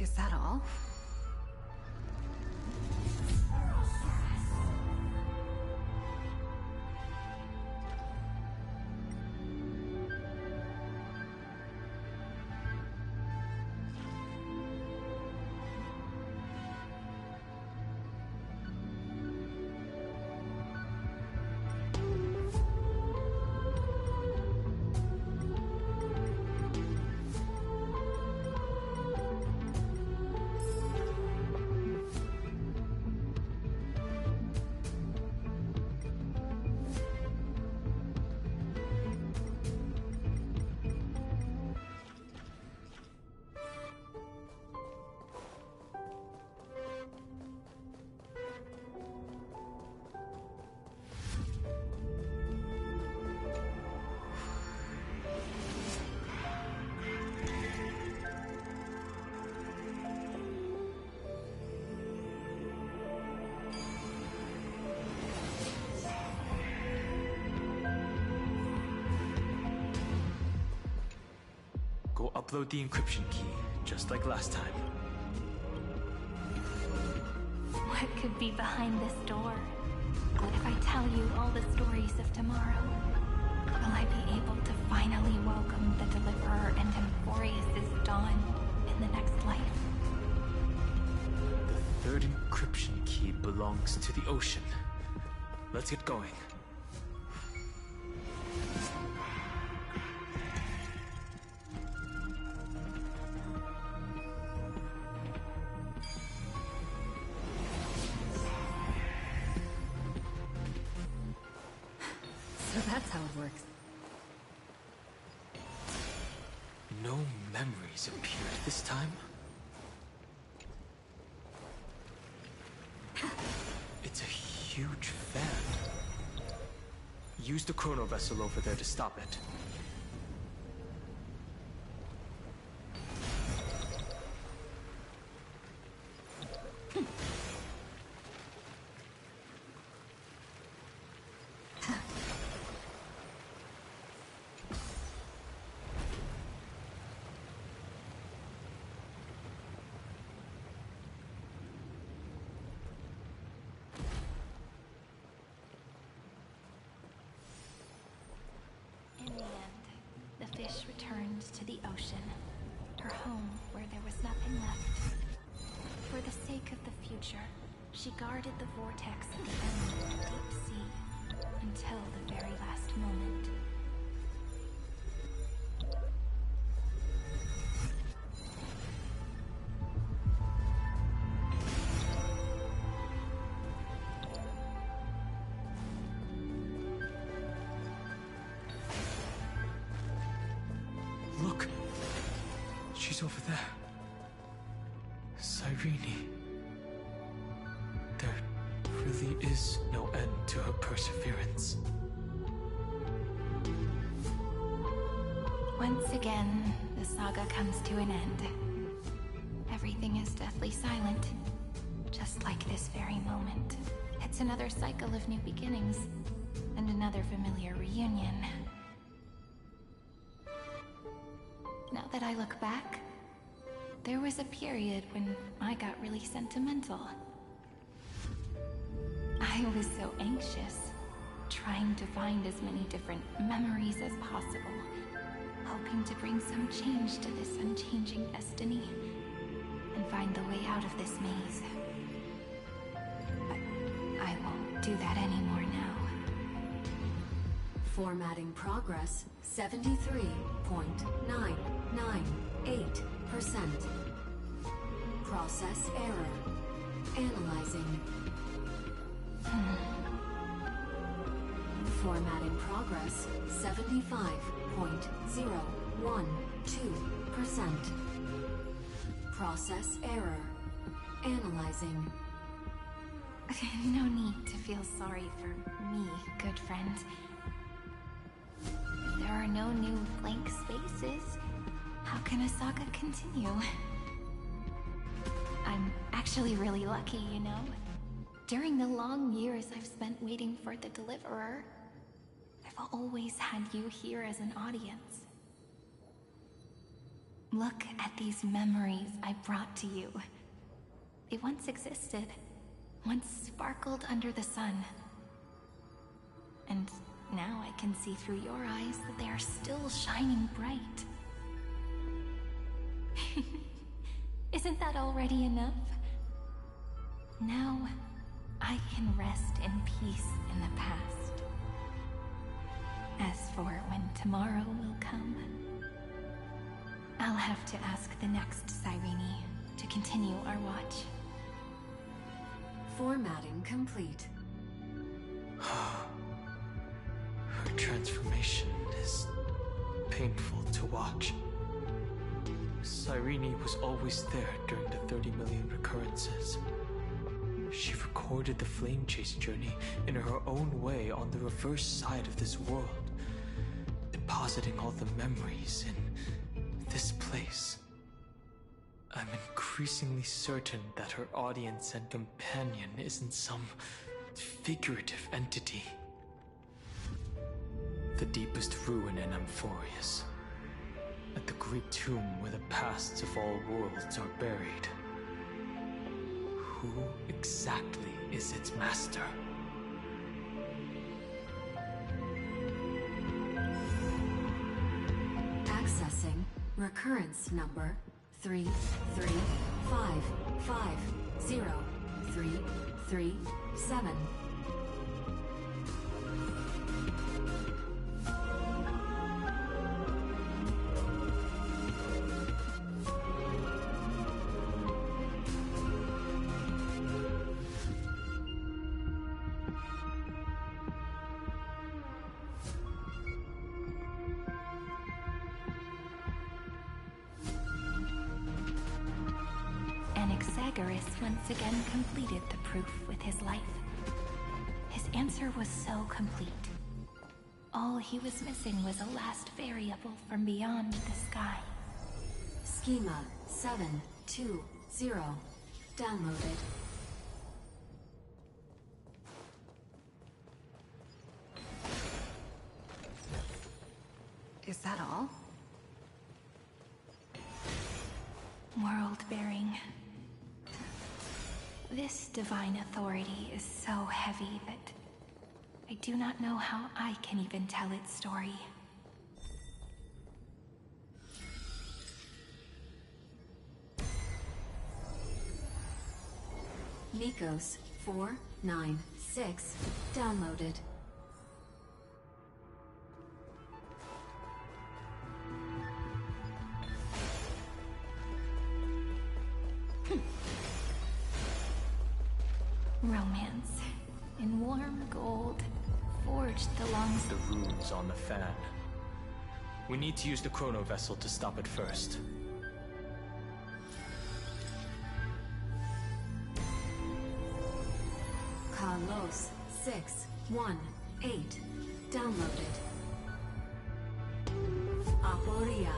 Is that all? Go upload the encryption key, just like last time. What could be behind this door? What if I tell you all the stories of tomorrow? Will I be able to finally welcome the Deliverer and Emphorius' dawn in the next life? The third encryption key belongs to the ocean. Let's get going. So that's how it works. No memories appeared this time. It's a huge fan. Use the chrono vessel over there to stop it. In the end, the fish returned to the ocean, her home where there was nothing left. For the sake of the future, she guarded the vortex at the end of the deep sea until the very last moment. Look! She's over there. Cyrene. There really is no end to her perseverance. Once again, the saga comes to an end. Everything is deathly silent, just like this very moment. It's another cycle of new beginnings, and another familiar reunion. Now that I look back, there was a period when I got really sentimental. I was so anxious, trying to find as many different memories as possible, hoping to bring some change to this unchanging destiny, and find the way out of this maze. But I won't do that anymore now. Formatting progress 73.998%. Process error. Analyzing. Formatting progress 75.012%. Process error. Analyzing. No need to feel sorry for me, good friend. If there are no new blank spaces, how can a saga continue? I'm actually really lucky, you know? During the long years I've spent waiting for the Deliverer, I've always had you here as an audience. Look at these memories I brought to you. They once existed, once sparkled under the sun. And now I can see through your eyes that they are still shining bright. Isn't that already enough? Now, I can rest in peace in the past. As for when tomorrow will come, I'll have to ask the next Cyrene to continue our watch. Formatting complete. Her transformation is painful to watch. Cyrene was always there during the 30 million recurrences. She recorded the flame chase journey in her own way on the reverse side of this world, depositing all the memories in this place. I'm increasingly certain that her audience and companion isn't some figurative entity. The deepest ruin in Amphorius, at the great tomb where the pasts of all worlds are buried. Who exactly is its master? Accessing recurrence number 335503337. Anaxagoras once again completed the proof with his life. His answer was so complete. All he was missing was a last variable from beyond the sky. Schema 720 downloaded. Is that all? World-bearing. This divine authority is so heavy that I do not know how I can even tell its story. Nikos 496 downloaded. Romance in warm gold, forged along The runes on the fan. We need to use the chrono vessel to stop it first. Carlos 618 downloaded. Aporia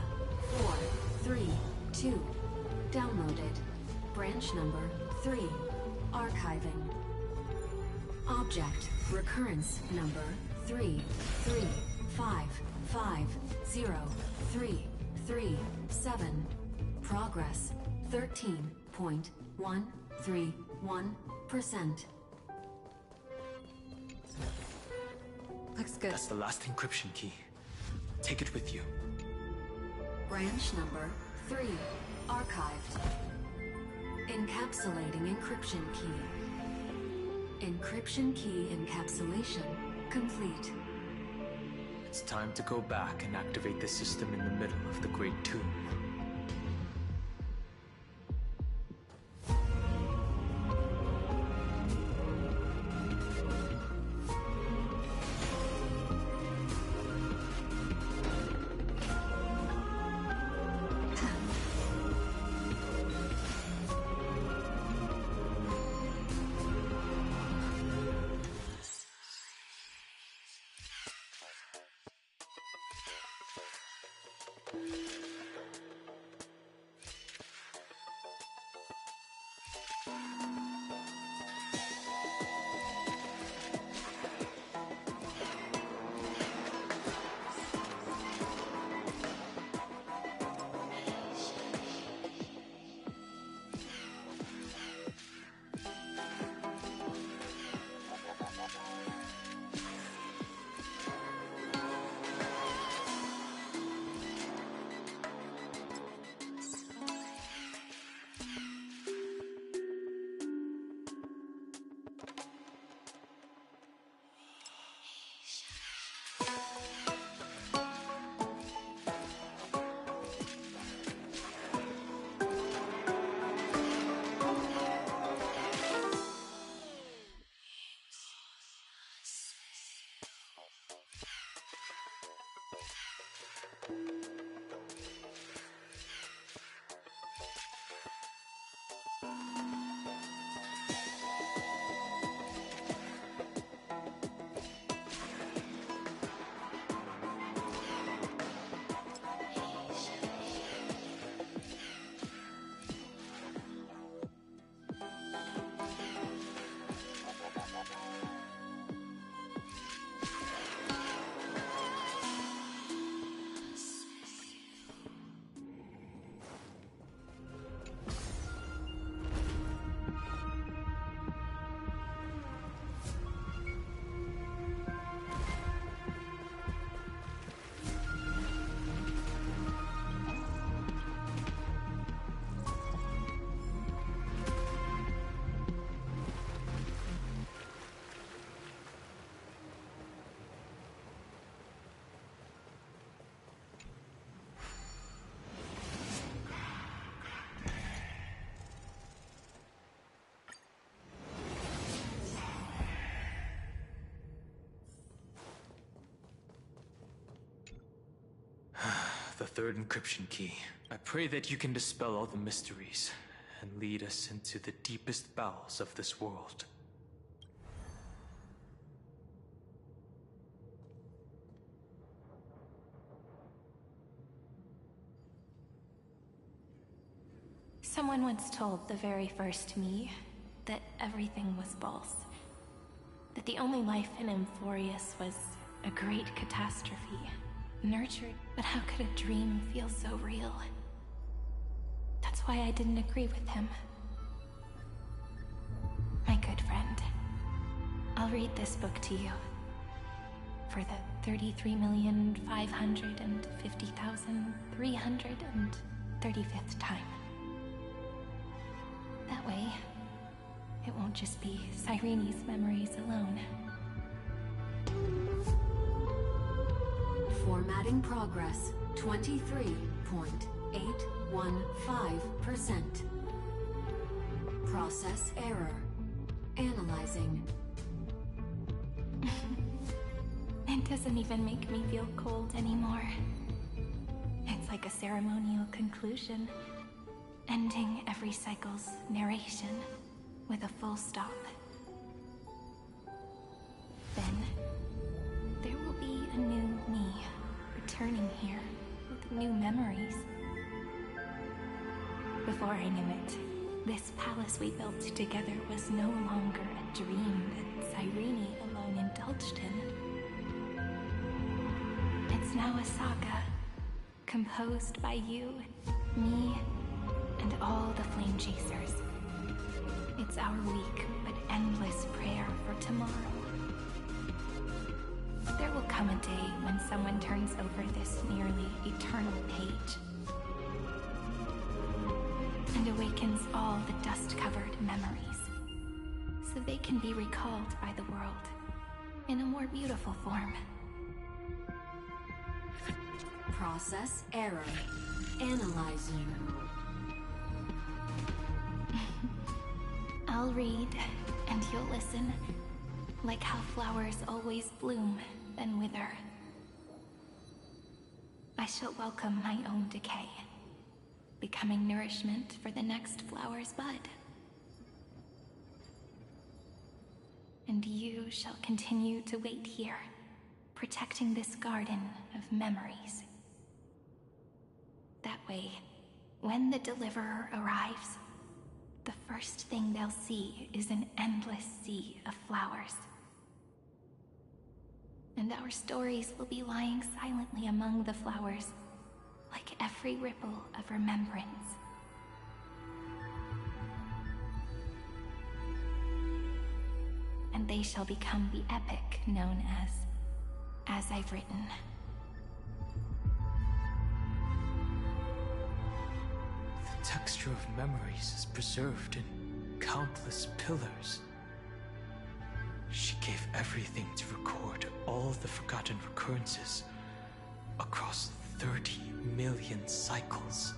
432 downloaded. Branch number 3 archiving. Object recurrence number 335503337. Progress 13.131%. Looks good. That's the last encryption key. Take it with you. Branch number 3 archived. Encapsulating encryption key. Encryption key encapsulation complete. It's time to go back and activate the system in the middle of the Great Tomb. third encryption key. I pray that you can dispel all the mysteries and lead us into the deepest bowels of this world. Someone once told the very first me that everything was false. That the only life in Amphorius was a great catastrophe. Nurtured, but how could a dream feel so real? That's why I didn't agree with him. My good friend, I'll read this book to you. For the 33,550,335th time. That way, it won't just be Cyrene's memories alone. Formatting progress 23.815%. Process error. Analyzing. It doesn't even make me feel cold anymore. It's like a ceremonial conclusion, ending every cycle's narration with a full stop. Then, there will be a new me, returning here with new memories. Before I knew it, this palace we built together was no longer a dream that Cyrene alone indulged in. It's now a saga, composed by you, me, and all the Flame Chasers. It's our weak but endless prayer for tomorrow. There will come a day when someone turns over this nearly eternal page and awakens all the dust-covered memories, so they can be recalled by the world in a more beautiful form. Process error. Analyzing. I'll read, and you'll listen, like how flowers always bloom, then wither. I shall welcome my own decay, becoming nourishment for the next flower's bud. And you shall continue to wait here, protecting this garden of memories. That way, when the Deliverer arrives, the first thing they'll see is an endless sea of flowers. And our stories will be lying silently among the flowers, like every ripple of remembrance. And they shall become the epic known as I've written. The texture of memories is preserved in countless pillars. She gave everything to record all the forgotten recurrences across 30 million cycles.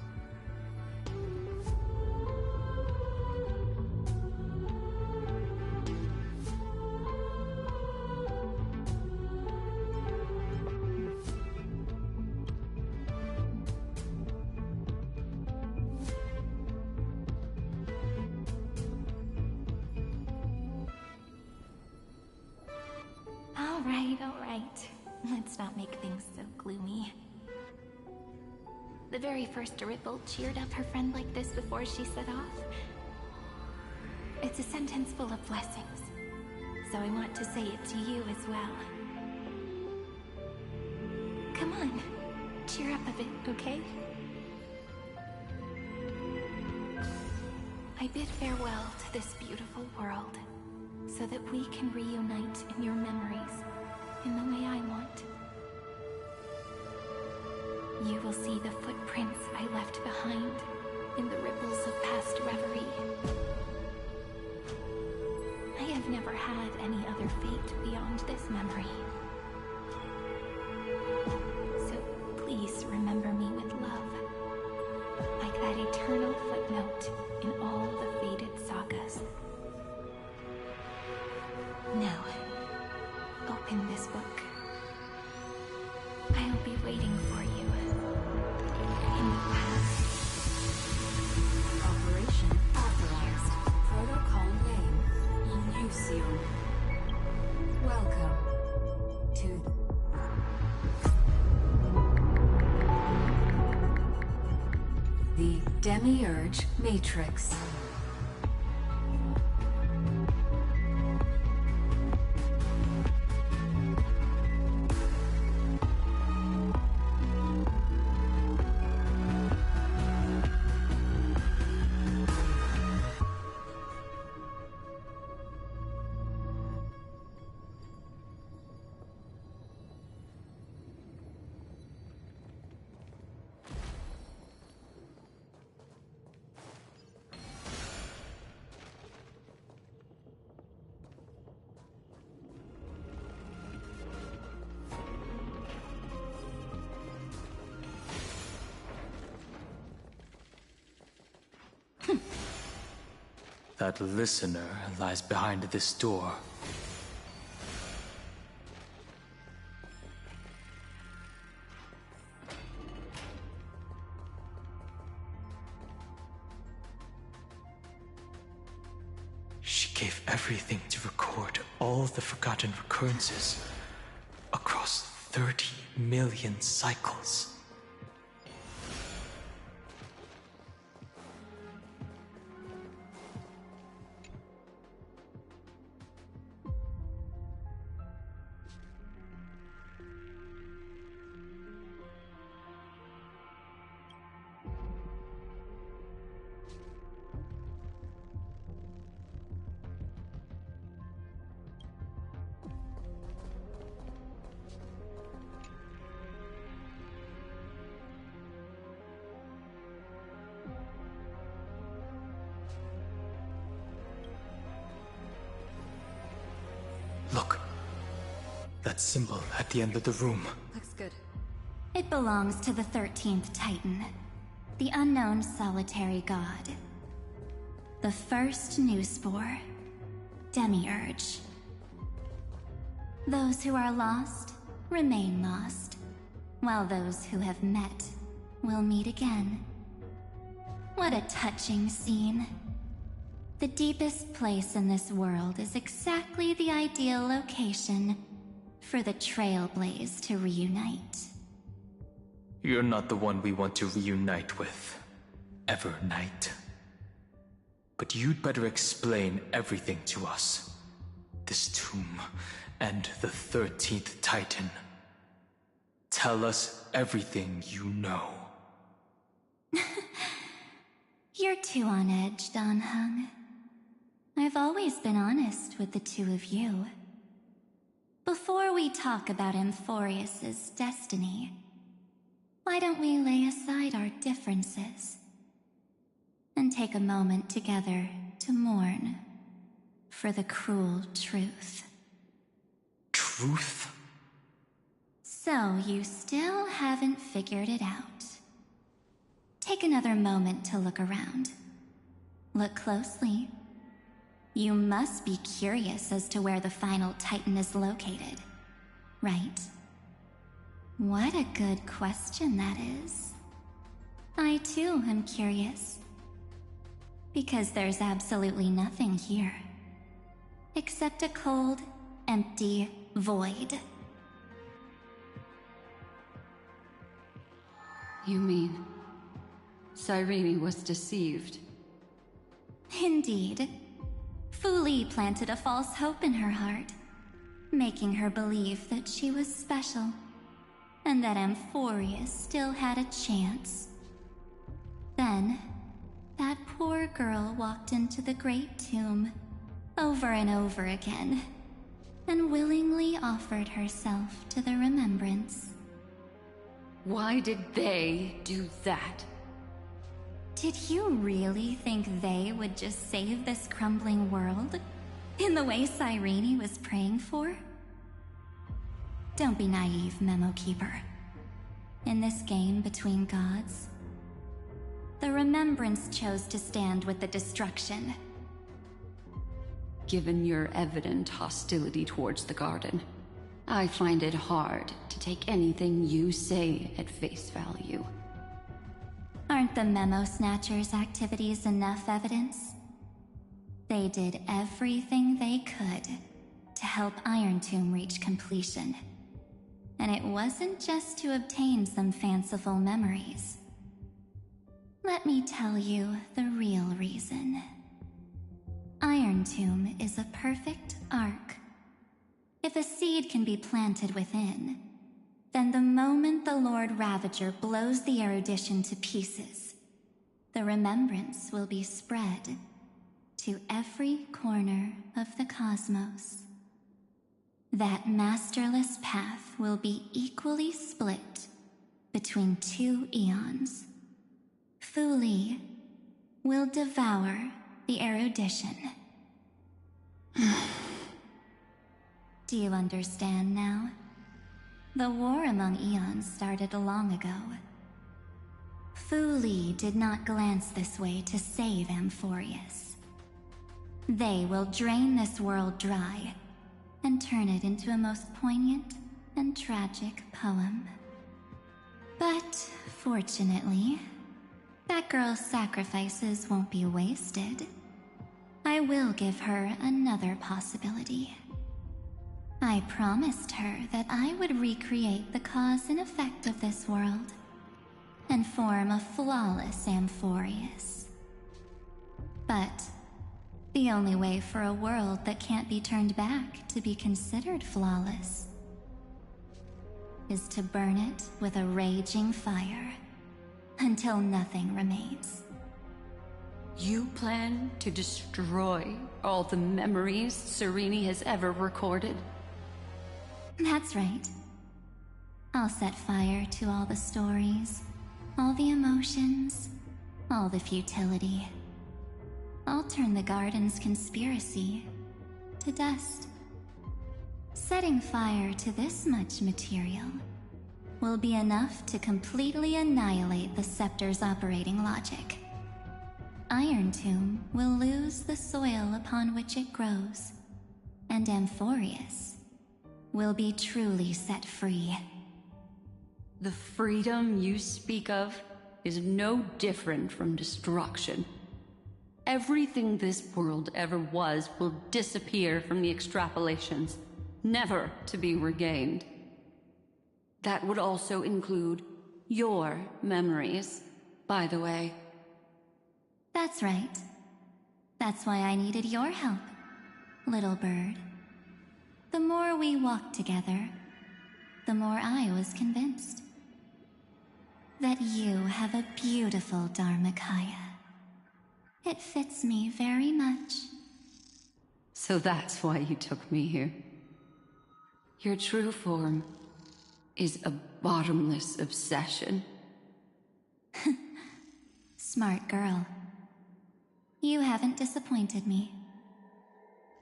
All right. Let's not make things so gloomy. The very first Ripple cheered up her friend like this before she set off. It's a sentence full of blessings, so I want to say it to you as well. Come on, cheer up a bit, okay? I bid farewell to this beautiful world, so that we can reunite in your memories in the way I want. You will see the footprints I left behind in the ripples of past reverie. I have never had any other fate beyond this memory. So please remember me with love, like that eternal footnote in all the faded sagas. Now, open this book. I'll be waiting for you. Demiurge Matrix. That listener lies behind this door. She gave everything to record all the forgotten recurrences across 30 million cycles. Look. That symbol at the end of the room. Looks good. It belongs to the 13th Titan, the unknown solitary god. The first new spore, Demiurge. Those who are lost remain lost, while those who have met will meet again. What a touching scene. The deepest place in this world is exactly the ideal location for the Trailblaze to reunite. You're not the one we want to reunite with, Evernight. But you'd better explain everything to us. This tomb and the 13th Titan. Tell us everything you know. You're too on edge, Dan Heng. I've always been honest with the two of you. Before we talk about Amphorius's destiny, why don't we lay aside our differences and take a moment together to mourn for the cruel truth? Truth? So you still haven't figured it out. Take another moment to look around. Look closely. You must be curious as to where the final Titan is located, right? What a good question that is. I too am curious. Because there's absolutely nothing here. Except a cold, empty void. You mean Cyrene was deceived? Indeed. Fu Li planted a false hope in her heart, making her believe that she was special, and that Amphorius still had a chance. Then, that poor girl walked into the Great Tomb, over and over again, and willingly offered herself to the remembrance. Why did they do that? Did you really think they would just save this crumbling world? In the way Cyrene was praying for? Don't be naive, Memo Keeper. In this game between gods, the Remembrance chose to stand with the destruction. Given your evident hostility towards the Garden, I find it hard to take anything you say at face value. Aren't the Memo Snatchers' activities enough evidence? They did everything they could to help Iron Tomb reach completion. And it wasn't just to obtain some fanciful memories. Let me tell you the real reason. Iron Tomb is a perfect arc. If a seed can be planted within, then the moment the Lord Ravager blows the erudition to pieces, the remembrance will be spread to every corner of the cosmos. That masterless path will be equally split between two eons. Fu Li will devour the erudition. Do you understand now? The war among eons started long ago. Fu Li did not glance this way to save Amphorius. They will drain this world dry and turn it into a most poignant and tragic poem. But fortunately, that girl's sacrifices won't be wasted. I will give her another possibility. I promised her that I would recreate the cause and effect of this world and form a flawless Amphorius. But the only way for a world that can't be turned back to be considered flawless is to burn it with a raging fire until nothing remains. You plan to destroy all the memories Serene has ever recorded? That's right. I'll set fire to all the stories, all the emotions, all the futility. I'll turn the garden's conspiracy to dust. Setting fire to this much material will be enough to completely annihilate the scepter's operating logic. Iron Tomb will lose the soil upon which it grows, and Amphorius will be truly set free. The freedom you speak of is no different from destruction. Everything this world ever was will disappear from the extrapolations, never to be regained. That would also include your memories, by the way. That's right. That's why I needed your help, little bird. The more we walked together, the more I was convinced that you have a beautiful Dharmakaya. It fits me very much. So that's why you took me here. Your true form is a bottomless obsession. Smart girl. You haven't disappointed me.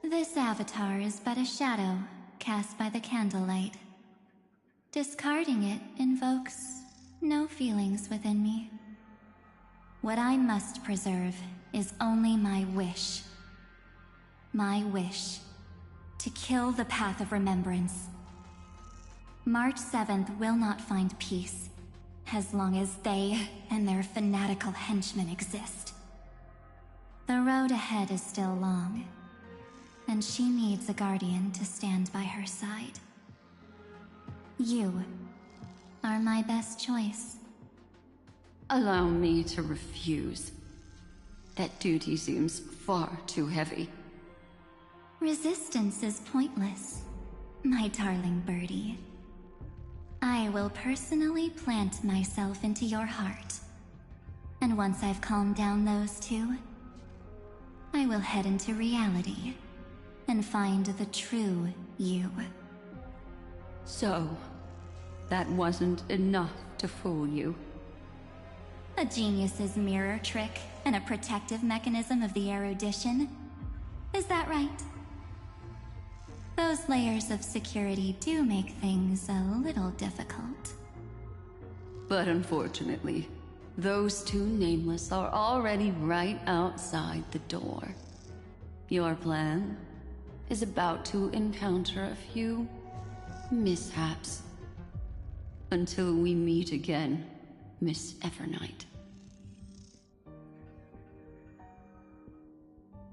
This avatar is but a shadow cast by the candlelight. Discarding it invokes no feelings within me. What I must preserve is only my wish. My wish to kill the path of remembrance. March 7th will not find peace as long as they and their fanatical henchmen exist. The road ahead is still long, and she needs a guardian to stand by her side. You are my best choice. Allow me to refuse. That duty seems far too heavy. Resistance is pointless, my darling birdie. I will personally plant myself into your heart, and once I've calmed down those two, I will head into reality and find the true you. So, that wasn't enough to fool you. A genius's mirror trick and a protective mechanism of the erudition. Is that right? Those layers of security do make things a little difficult. But unfortunately, those two nameless are already right outside the door. Your plan is about to encounter a few mishaps. Until we meet again, Miss Evernight.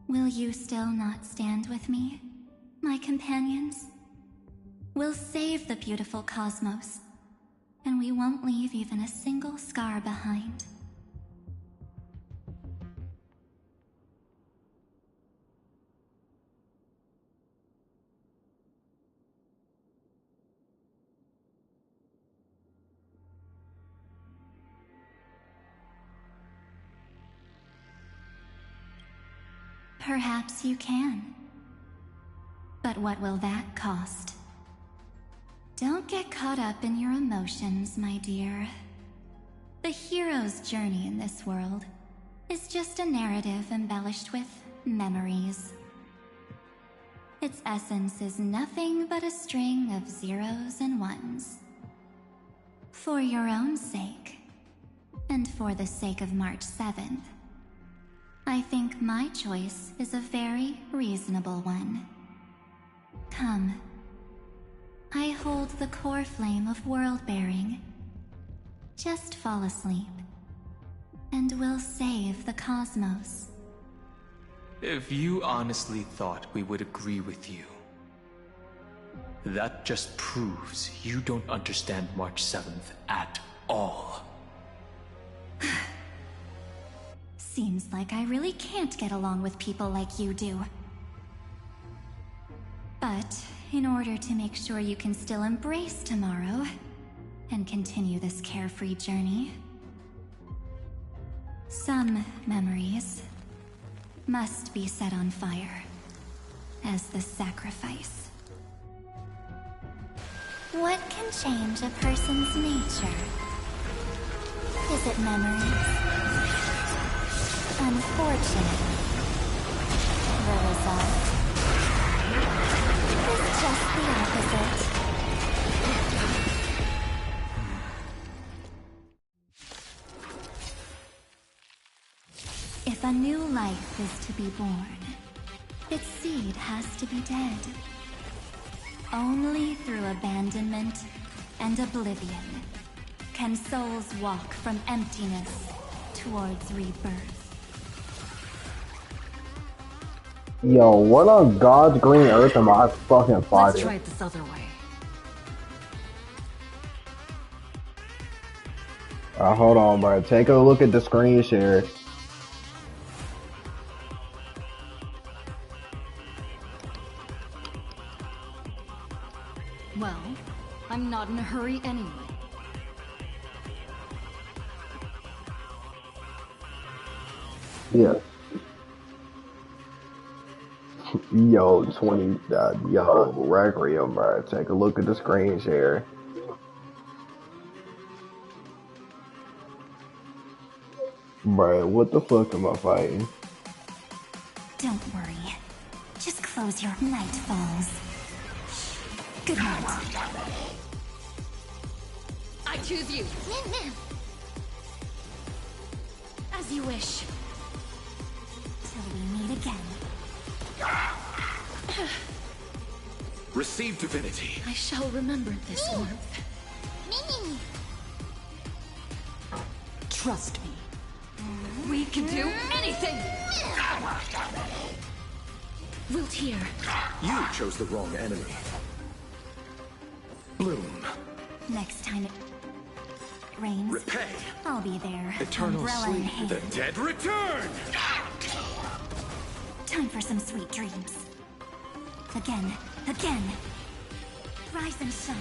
Will you still not stand with me, my companions? We'll save the beautiful cosmos, and we won't leave even a single scar behind. Perhaps you can. But what will that cost? Don't get caught up in your emotions, my dear. The hero's journey in this world is just a narrative embellished with memories. Its essence is nothing but a string of zeros and ones. For your own sake, and for the sake of March 7th, I think my choice is a very reasonable one. Come. I hold the core flame of world-bearing. Just fall asleep, and we'll save the cosmos. If you honestly thought we would agree with you, that just proves you don't understand March 7th at all. Seems like I really can't get along with people like you do. But in order to make sure you can still embrace tomorrow and continue this carefree journey, some memories must be set on fire as the sacrifice. What can change a person's nature? Is it memories? Unfortunately, the result is just the opposite. If a new life is to be born, its seed has to be dead. Only through abandonment and oblivion can souls walk from emptiness towards rebirth. Yo, what on God's green earth am I fucking fighting? Let's try it this other way. Hold on, bro. Take a look at the screen share. Well, I'm not in a hurry anyway. Yeah. Yo, 20, yo, Requiem, bro. Take a look at the screen share. Bro, what the fuck am I fighting? Don't worry. Just close your night falls. Good night. I choose you. As you wish. Till we meet again. Receive divinity. I shall remember this warmth. Trust me. We can do anything! Wilt here. You chose the wrong enemy. Bloom. Next time it rains, Repay. I'll be there. Eternal Umbrella in sleep. hand. The dead return! Time for some sweet dreams. Again. Again. Rise and shine.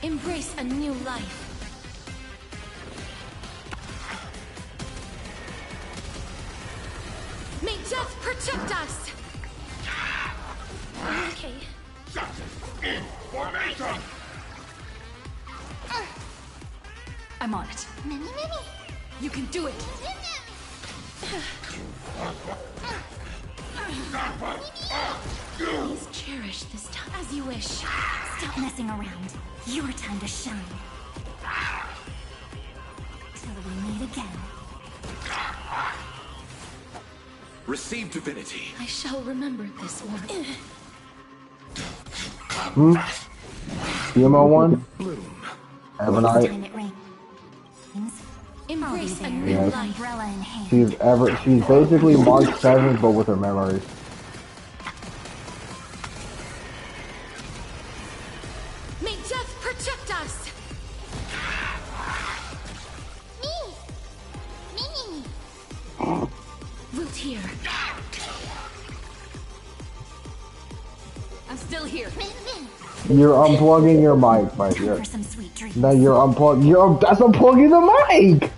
Embrace a new life. May death protect us! Okay. I'm on it. You can do it! Please cherish this time as you wish. Stop messing around. Your time to shine. Till we meet again. Receive divinity. I shall remember this one. CMO1? Bloom. Next Evernight? time it rains, I'll be Embrace a there. new Yes. life. Umbrella in hand. She's basically March 7th, but with her memories. May death protect us! Wilt here. I'm still here. You're unplugging your mic, my Time dear. for some sweet dreams. No, you're unplugging. That's unplugging the mic.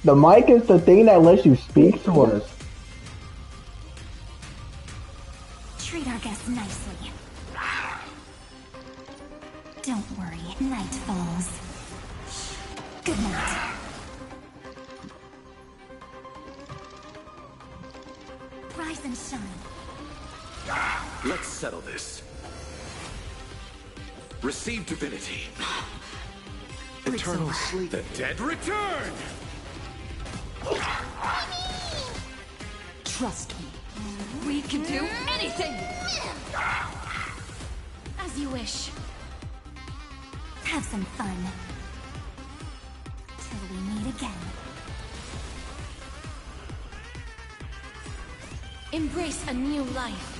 The mic is the thing that lets you speak to us. Treat our guests nicely. Don't worry, night falls. Good night. Rise and shine. Let's settle this. Receive divinity. Eternal sleep. The dead return! Trust me. We can do anything! As you wish. Have some fun. Till we meet again. Embrace a new life.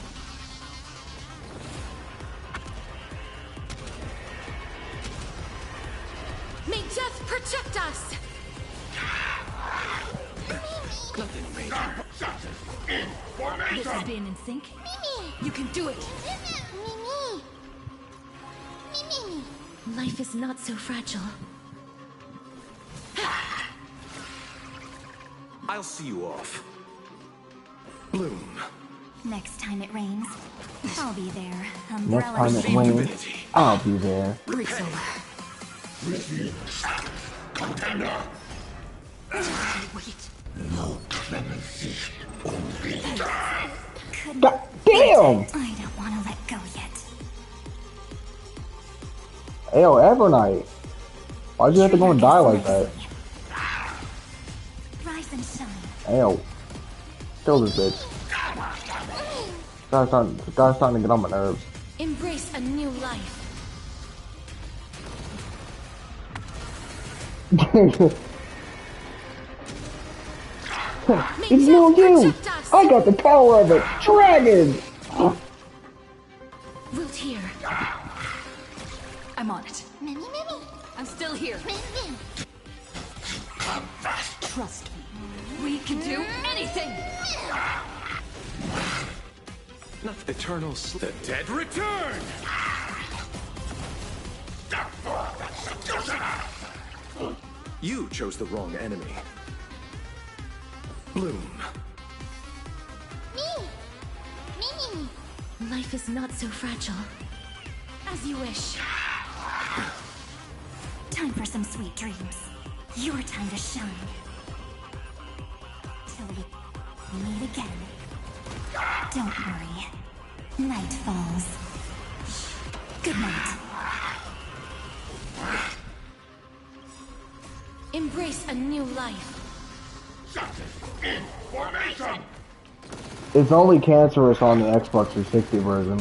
May death protect us! Nothing major. This is being in sync. You can do it! Life is not so fragile. I'll see you off. Bloom. Next time it rains, I'll be there. Next Umbrella time it shade. rains, Divinity. I'll be there. God damn! I don't want to let go yet. Ayo, Evernight. Why'd you have to go and die like that? Rise and shine. Ayo. Kill this bitch. Guy's starting to get on my nerves. Embrace a new life. May It's no death you! protect us! I got the power of a dragon! Wilt here. I'm on it. Mimi. I'm still here. Trust me. We can do anything! Not eternal sleep. The dead return! You chose the wrong enemy. Bloom. Life is not so fragile. As you wish. Time for some sweet dreams. Your time to shine. Till we meet again. Don't worry. Night falls. Good night. Embrace a new life. It's only cancerous on the Xbox 360 version.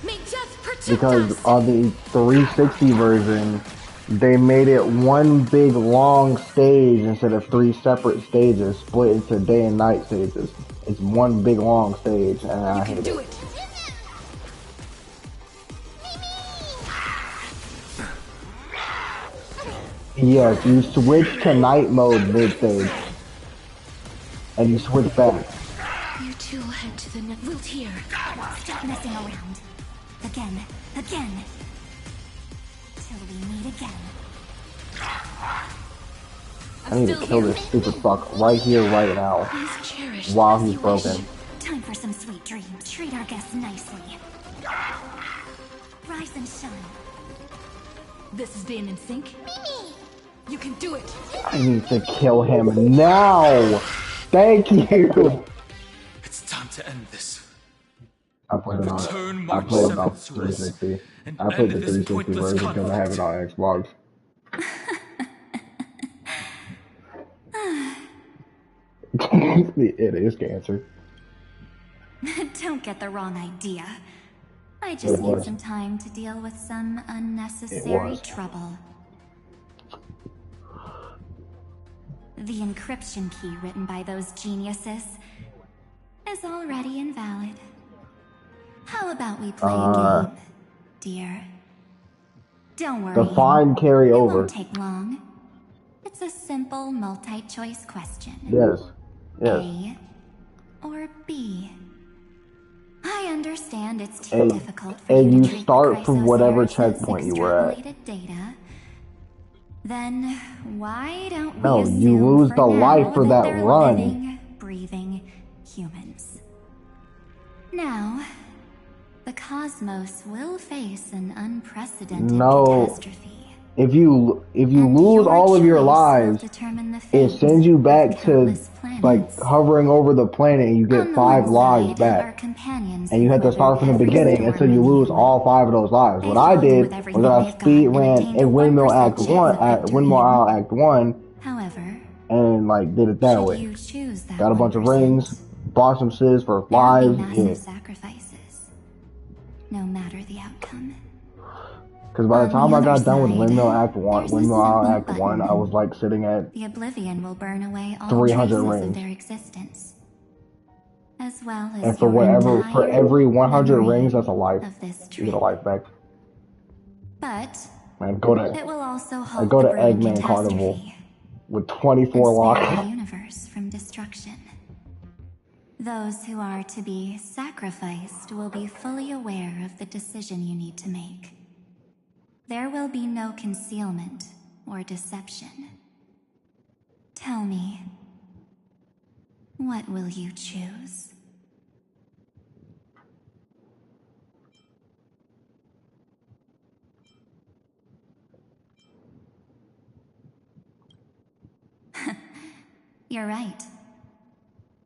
May death protect Because us! on the 360 version, they made it one big long stage instead of 3 separate stages split into day and night stages. It's one big long stage, and I hate it. Yes, you switch to night mode mid-stage. And you switch back. You two head to the wilt here. Stop messing around. Again. Till we meet again. I need to kill this stupid fuck right here, right now. Please cherish While as he's you broken. wish. Time for some sweet dreams. Treat our guests nicely. Rise and shine. This is being in sync. You can do it. I need to kill him now! Thank you! It's time to end this. I played it Return on. I March played it on 7th, Souls, 360. and I played end the this 360 pointless version because I have it on Xbox. It is cancer. Don't get the wrong idea. I It just need was. some time to deal with some It unnecessary was. trouble. The encryption key written by those geniuses is already invalid. How about we play a game, dear? Don't worry. Define carry It over. won't take long. It's a simple multi-choice question. Yes. Yes. A or B? I understand it's too And- difficult for and you you to treat start the from whatever Chrysosphere's checkpoint you were at. extrapolated data. Then why don't we No, assume you lose for the now life for that they're run. living, breathing humans. Now, the cosmos will face an unprecedented No. catastrophe. If you And lose all of your choice will lives, determine the it fate sends you of back to countless like planets. hovering over the planet and you On get the 5 one lives side, back. our companions And you who have to start from the weathered every beginning until storm you and lose knew all 5 of those lives. They What I filled did with was everything that I they've got speed and ran attained a in Windmill 1% Act chance 1 of at victory. Windmill Isle Act 1 However, and like did it that should way. you choose that Got a bunch of 1%, rings, bought some shiz for there will lives, be massive yeah. sacrifices, no matter the outcome. Because by the On time the I got other done with side, Windmill Act 1, there's a Windmill Isle simple Act 1, I button. was like sitting at The Oblivion will burn away all 300 traces rings. of their existence, as well as And for your for entire every 100 memory rings, that's a life. of this You get a trip. life back. But Man, go it to will also I halt go the to brewing Eggman Carnival catastrophe with and 24 spare the locks. universe from destruction. Those who are to be sacrificed will be fully aware of the decision you need to make. There will be no concealment or deception. Tell me, what will you choose? You're right.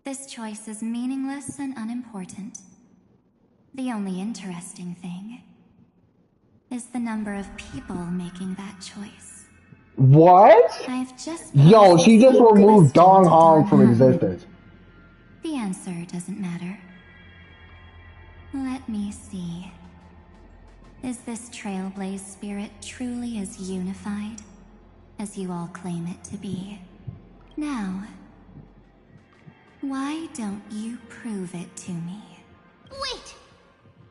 This choice is meaningless and unimportant. The only interesting thing is the number of people making that choice. What? I've just Yo, posed she the just same removed question Dong to Hong Dong from Hong. existence. The answer doesn't matter. Let me see. Is this Trailblaze spirit truly as unified as you all claim it to be? Now, why don't you prove it to me? Wait!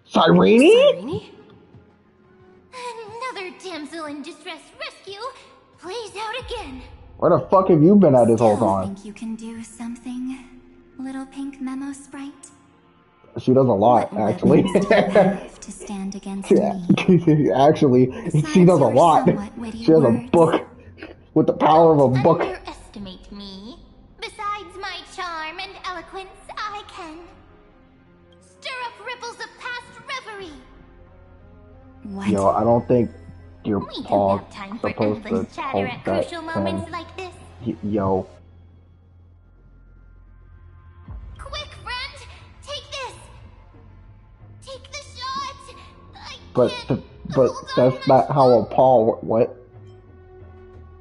Cyrene? Cyrene? Another damsel in distress rescue plays out again. Where the fuck have you been at this whole Still time? think you can do something, little pink memo sprite? She does a lot, What actually. weapons do you have to stand against me? Actually, Besides she does a your lot. somewhat witty She has a words. book with the power of a Don't book. underestimate me. Besides my charm and eloquence, I can stir up ripples of past reverie. What? Yo, I don't think your We don't paw's have time for supposed to endless chatter hold at that crucial thing. moments like this. Yo, Quick, friend! Take this! Take the shot! I but can't but hold on that's much not how a paw. What?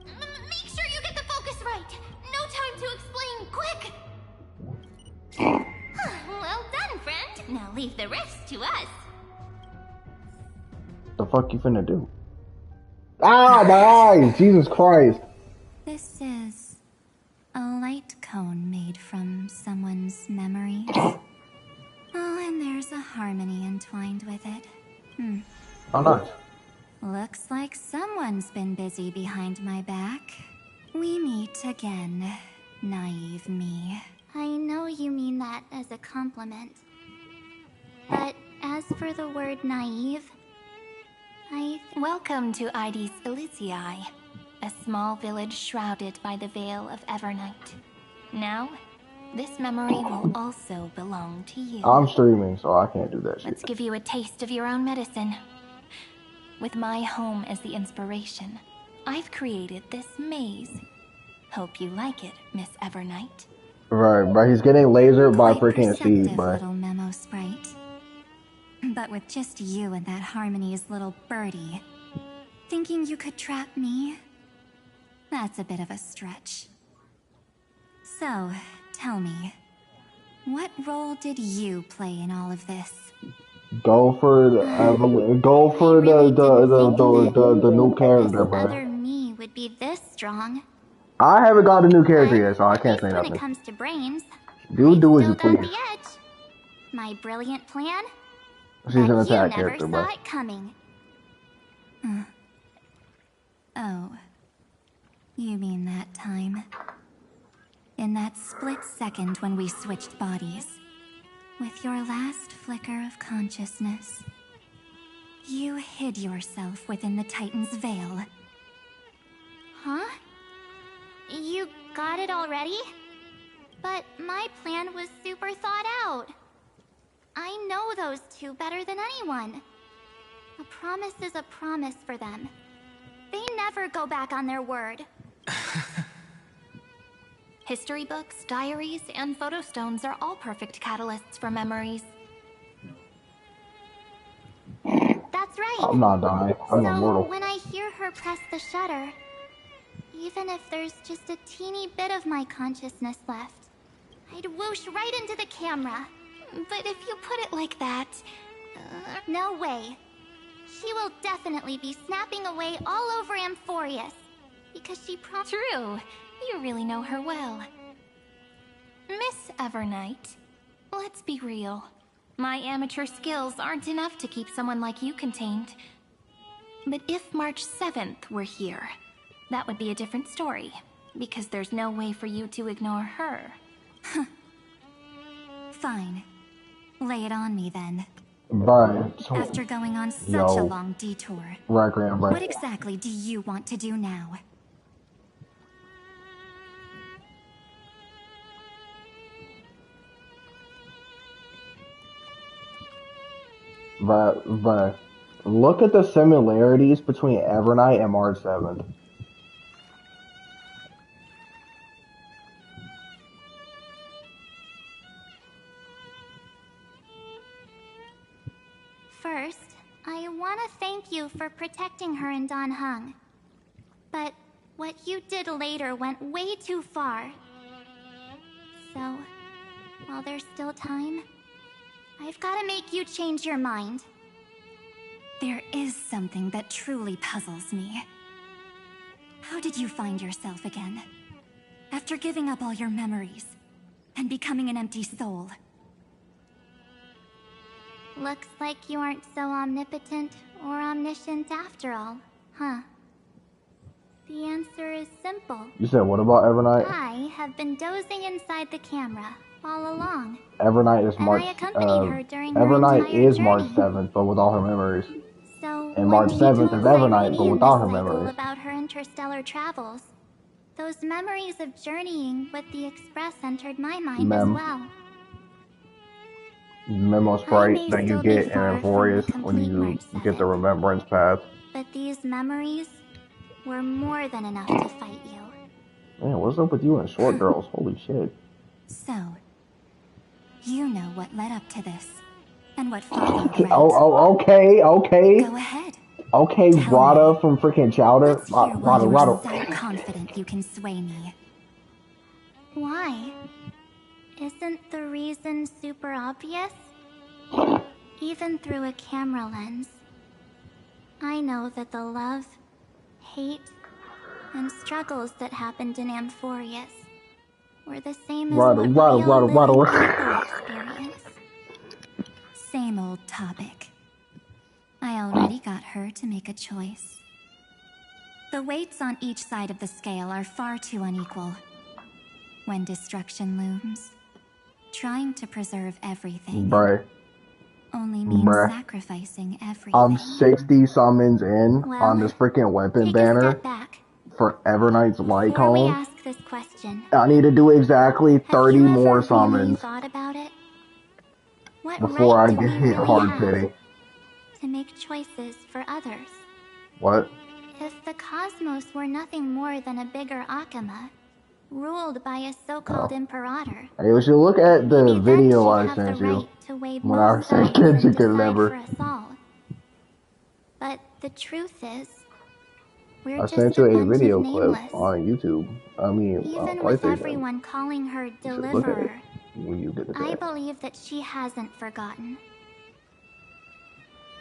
Make sure you get the focus right. No time to explain. Quick! Well done, friend. Now leave the rest to us. The fuck you finna do? Ah, my eyes! Jesus Christ! This is a light cone made from someone's memories. Oh, and there's a harmony entwined with it. Oh, nice. Looks like someone's been busy behind my back. We meet again, naive me. I know you mean that as a compliment. But as for the word naive, Welcome to Ides Elysiae, a small village shrouded by the veil of Evernight. Now, this memory will also belong to you. I'm streaming, so I can't do that shit. Let's give you a taste of your own medicine. With my home as the inspiration, I've created this maze. Hope you like it, Miss Evernight. Right, but he's getting lasered by Quite freaking Steve, perceptive bro. little memo sprite. But with just you and that Harmony's little birdie, thinking you could trap me? That's a bit of a stretch. So, tell me, what role did you play in all of this? Go for the new character, this bro. other me would be this strong. I haven't got a new character yet, so I At can't least say when nothing. it comes to brains, You I've do as still you got please. the edge. My brilliant plan? She's But an you attack never character, saw bro. it coming. Oh, you mean that time? In that split second when we switched bodies, with your last flicker of consciousness, you hid yourself within the Titan's veil. it already? But my plan was super thought out. I know those two better than anyone. A promise is a promise for them. They never go back on their word. History books, diaries, and photo stones are all perfect catalysts for memories. That's right. I'm not dying. I'm So immortal. when I hear her press the shutter, even if there's just a teeny bit of my consciousness left, I'd whoosh right into the camera. But if you put it like that... No way. She will definitely be snapping away all over Amphorius. Because she True. You really know her well. Miss Evernight, let's be real. My amateur skills aren't enough to keep someone like you contained. But if March 7th were here, that would be a different story. Because there's no way for you to ignore her. Fine. Lay it on me then. Right. After going on such Yo. a long detour, Right. what exactly do you want to do now? Right. Look at the similarities between Evernight and March 7th. First, I want to thank you for protecting her and Don Hung. But what you did later went way too far. So, while there's still time, I've got to make you change your mind. There is something that truly puzzles me. How did you find yourself again? After giving up all your memories and becoming an empty soul. Looks like you aren't so omnipotent or omniscient after all, huh? The answer is simple. You said what about Evernight? I have been dozing inside the camera all along. Evernight is And March. I accompanied her during her Evernight entire is March journey. 7th, but with all her memories. So, And when March she 7th told is Evernight, but Irene without her this cycle memories. about her interstellar travels, those memories of journeying with the Express entered my mind as well. Memo sprite that you still be get in far from Amphorius the when complete you March get the 7th. remembrance path. But these memories were more than enough to fight you. Man, what's up with you and short girls? Holy shit. So, you know what led up to this, and what followed, right? Okay. Go ahead. Okay, Tell Rada me. from freaking Chowder. Let's hear why you're Rada. so confident you can sway me. Why? Isn't the reason super obvious? Even through a camera lens, I know that the love, hate, and struggles that happened in Amphorius were the same as what real living people experience. Same old topic. I already got her to make a choice. The weights on each side of the scale are far too unequal. When destruction looms, trying to preserve everything only means sacrificing everything. I'm 60 summons in on this freaking weapon banner Back. for Evernight's light Before we cone. ask this question, I need to do exactly 30 have you more ever really summons thought about it? What before right I do get we hit really hard have pity. to make choices for others? What? If the cosmos were nothing more than a bigger Akama, ruled by a so-called imperator, Hey, you should look at the maybe video then I she'd have sent the you right to weigh when I both said sides and Kenshi could decide never. for us all. But the truth is, we're I just sent a you a bunch video of clip nameless. on YouTube. I mean, Even with PlayStation. everyone calling her You should look at it Deliverer, when you get a I chance. believe that she hasn't forgotten.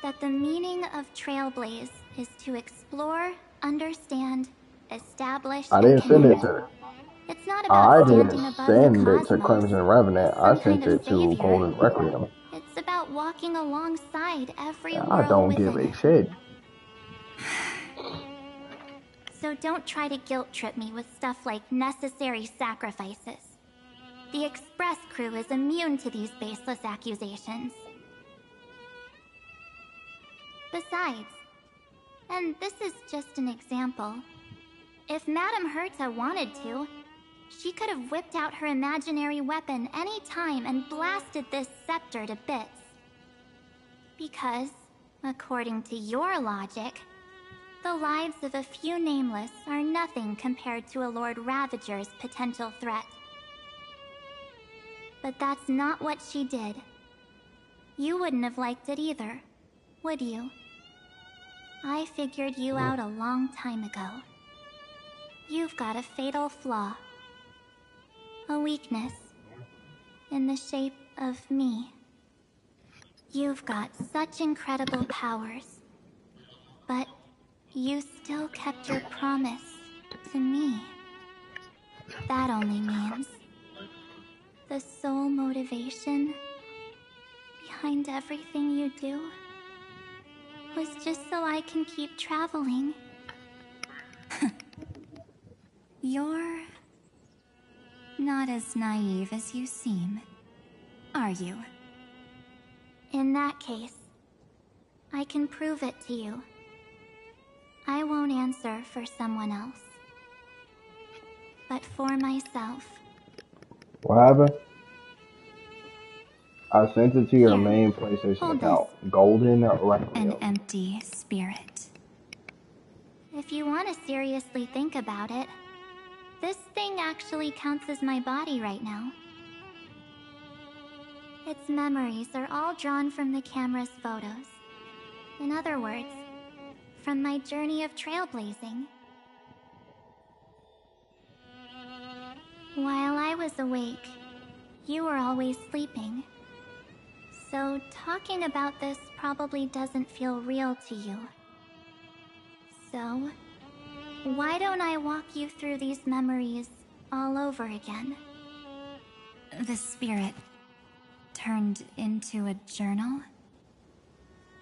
That the meaning of Trailblaze is to explore, understand, establish, I and didn't send it connect. to. It's not I about didn't standing above send the it to cosmos Crimson Revenant. as I some sent kind of it to savior. Golden Requiem. It's about walking alongside every I world don't within give a it. shit. So don't try to guilt trip me with stuff like necessary sacrifices. The Express crew is immune to these baseless accusations. Besides, and this is just an example, if Madame Herta wanted to, She could have whipped out her imaginary weapon any time and blasted this scepter to bits. Because, according to your logic, the lives of a few nameless are nothing compared to a Lord Ravager's potential threat. But that's not what she did. You wouldn't have liked it either, would you? I figured you out a long time ago. You've got a fatal flaw. A weakness. In the shape of me. You've got such incredible powers. But you still kept your promise to me. That only means the sole motivation behind everything you do was just so I can keep traveling. You're not as naive as you seem, are you? In that case, I can prove it to you. I won't answer for someone else, but for myself. What happened? I sent it to your Here, main PlayStation hold account. Golden Requiem. An empty spirit. If you want to seriously think about it, this thing actually counts as my body right now. Its memories are all drawn from the camera's photos. In other words, from my journey of trailblazing. While I was awake, you were always sleeping. So talking about this probably doesn't feel real to you. So, why don't I walk you through these memories all over again? The spirit turned into a journal?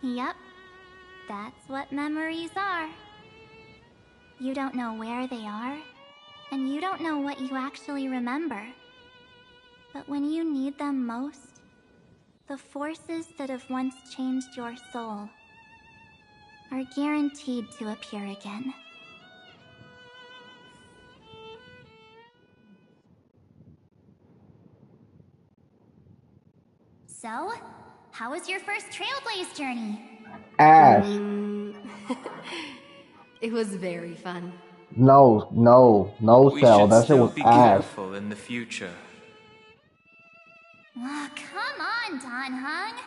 Yep, that's what memories are. You don't know where they are, and you don't know what you actually remember. But when you need them most, the forces that have once changed your soul are guaranteed to appear again. So, how was your first Trailblaze journey? Ash. It was very fun. No, We Cell. should That shit still was be ass. careful in the future. Oh, come on, Don Hung.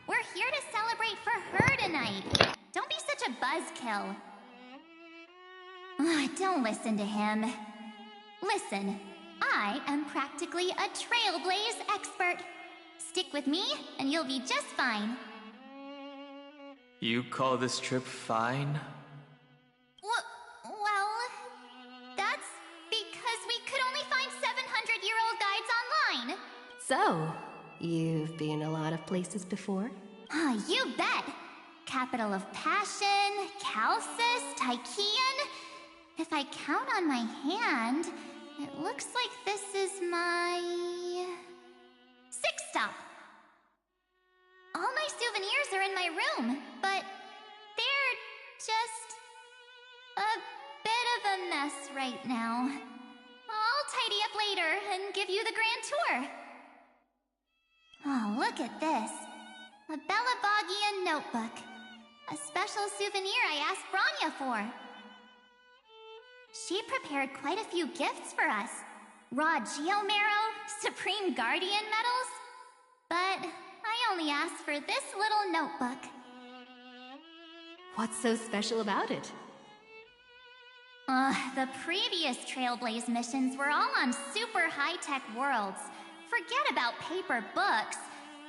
We're here to celebrate for her tonight. Don't be such a buzzkill. Don't listen to him. Listen, I am practically a Trailblaze expert. Stick with me, and you'll be just fine. You call this trip fine? Well, that's because we could only find 700-year-old guides online. So, you've been a lot of places before? You bet. Capital of Passion, Calcis, Tychean. If I count on my hand, it looks like this is my 6th stop. All my souvenirs are in my room, but they're just a bit of a mess right now. I'll tidy up later and give you the grand tour. Oh, look at this. A Belabogian notebook. A special souvenir I asked Branya for. She prepared quite a few gifts for us. Raw Geomarrow, Supreme Guardian medals. But I only asked for this little notebook. What's so special about it? The previous Trailblaze missions were all on super high-tech worlds. Forget about paper books.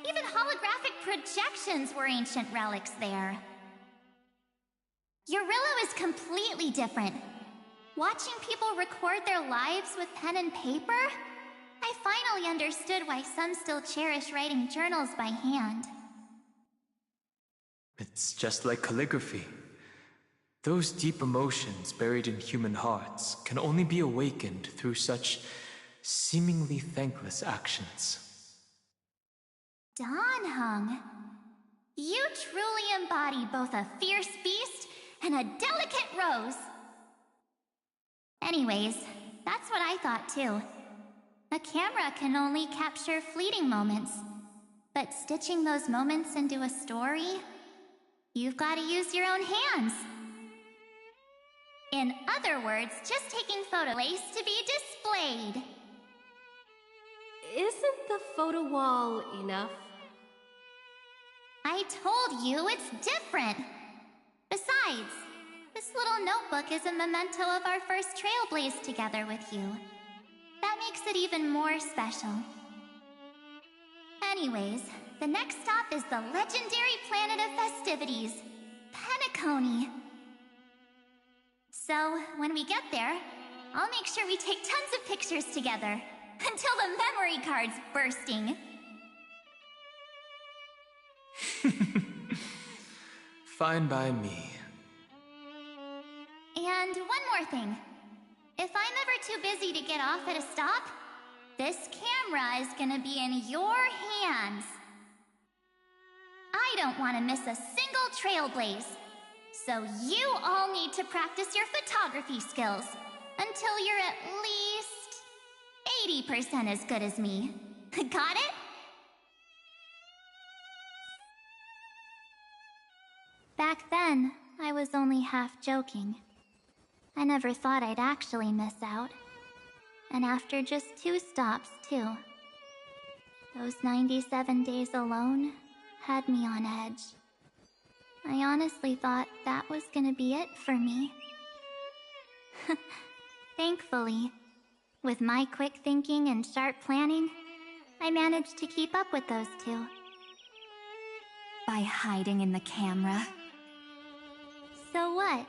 Even holographic projections were ancient relics there. Eurillo is completely different. Watching people record their lives with pen and paper, I finally understood why some still cherish writing journals by hand. It's just like calligraphy. Those deep emotions buried in human hearts can only be awakened through such seemingly thankless actions. Don Hung, you truly embody both a fierce beast and a delicate rose. Anyways, That's what I thought too. A camera can only capture fleeting moments. But stitching those moments into a story, you've got to use your own hands. In other words, just taking photo place to be displayed. Isn't the photo wall enough? I told you it's different. Besides, this little notebook is a memento of our first trailblaze together with you. That makes it even more special. Anyways, the next stop is the legendary planet of festivities, Penacony. So, when we get there, I'll make sure we take tons of pictures together, until the memory card's bursting. Fine by me. And one more thing. If I'm ever too busy to get off at a stop, this camera is gonna be in your hands. I don't want to miss a single trailblaze. So you all need to practice your photography skills until you're at least 80% as good as me. Got it? Back then, I was only half joking. I never thought I'd actually miss out. And after just 2 stops, too. Those 97 days alone had me on edge. I honestly thought that was gonna be it for me. Thankfully, with my quick thinking and sharp planning, I managed to keep up with those 2. By hiding in the camera. So what?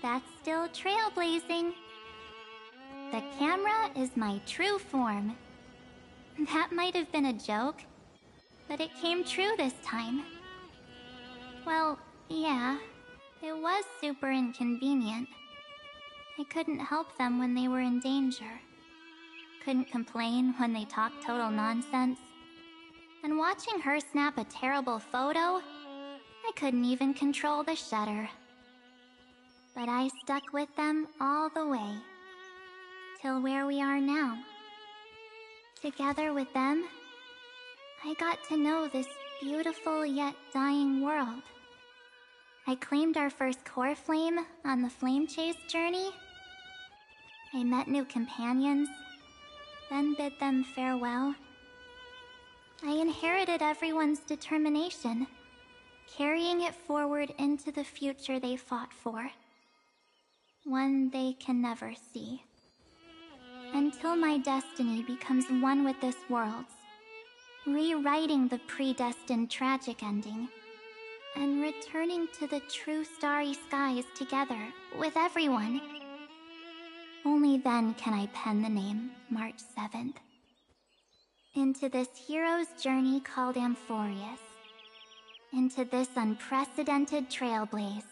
That's still trailblazing. The camera is my true form. That might have been a joke, but it came true this time. Well, yeah, it was super inconvenient. I couldn't help them when they were in danger. Couldn't complain when they talked total nonsense. And watching her snap a terrible photo, I couldn't even control the shutter. But I stuck with them all the way. Till where we are now. Together with them, I got to know this beautiful yet dying world. I claimed our first core flame on the flame chase journey. I met new companions, then bid them farewell. I inherited everyone's determination, carrying it forward into the future they fought for. One they can never see. Until my destiny becomes one with this world's, rewriting the predestined tragic ending, and returning to the true starry skies together with everyone. Only then can I pen the name March 7th. Into this hero's journey called Amphorius. Into this unprecedented trailblaze.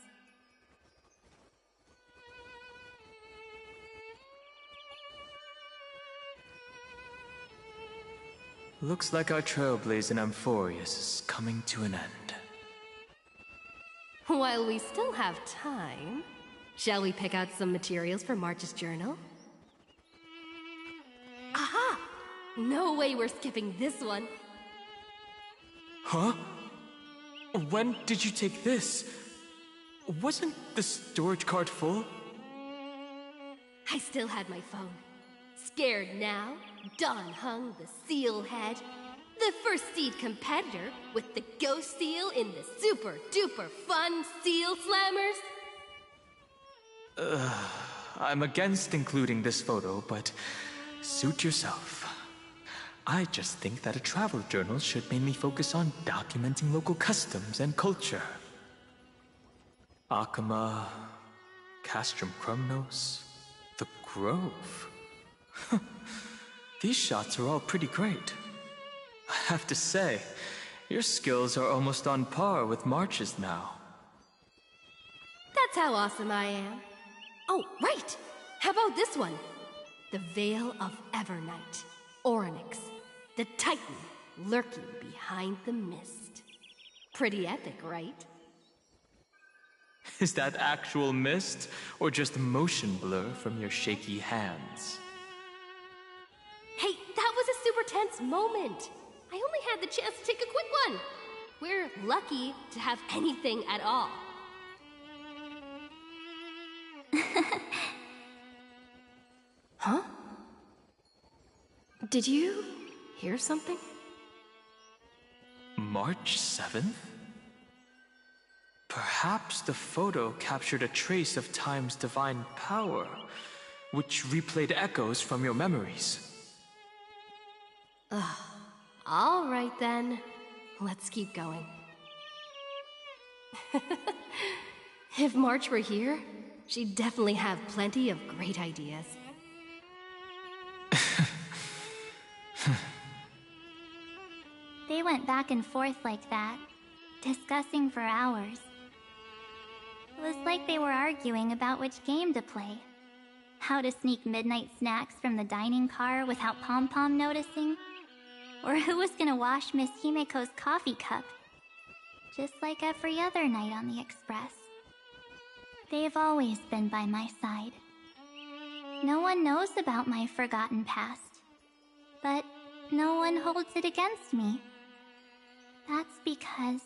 Looks like our trailblaze in Amphorius is coming to an end. While we still have time, shall we pick out some materials for March's journal? Aha! No way we're skipping this one. Huh? When did you take this? Wasn't the storage card full? I still had my phone. Scared now, Dawn hung the seal head. The first seed competitor with the ghost seal in the super duper fun seal slammers. I'm against including this photo, but suit yourself. I just think that a travel journal should mainly focus on documenting local customs and culture. Akama, Castrum Krumnos, the Grove. These shots are all pretty great. I have to say, your skills are almost on par with March's now. That's how awesome I am. Oh, right! How about this one? The Veil of Evernight. Orynyx, the Titan lurking behind the mist. Pretty epic, right? Is that actual mist, or just motion blur from your shaky hands? Hey, that was a super tense moment. I only had the chance to take a quick one. We're lucky to have anything at all. Huh? Did you hear something? March 7th? Perhaps the photo captured a trace of time's divine power, which replayed echoes from your memories. All right then. Let's keep going. If March were here, she'd definitely have plenty of great ideas. They went back and forth like that, discussing for hours. It was like they were arguing about which game to play. How to sneak midnight snacks from the dining car without Pom-Pom noticing. Or who was gonna wash Miss Himeko's coffee cup. Just like every other night on the Express. They've always been by my side. No one knows about my forgotten past. But no one holds it against me. That's because...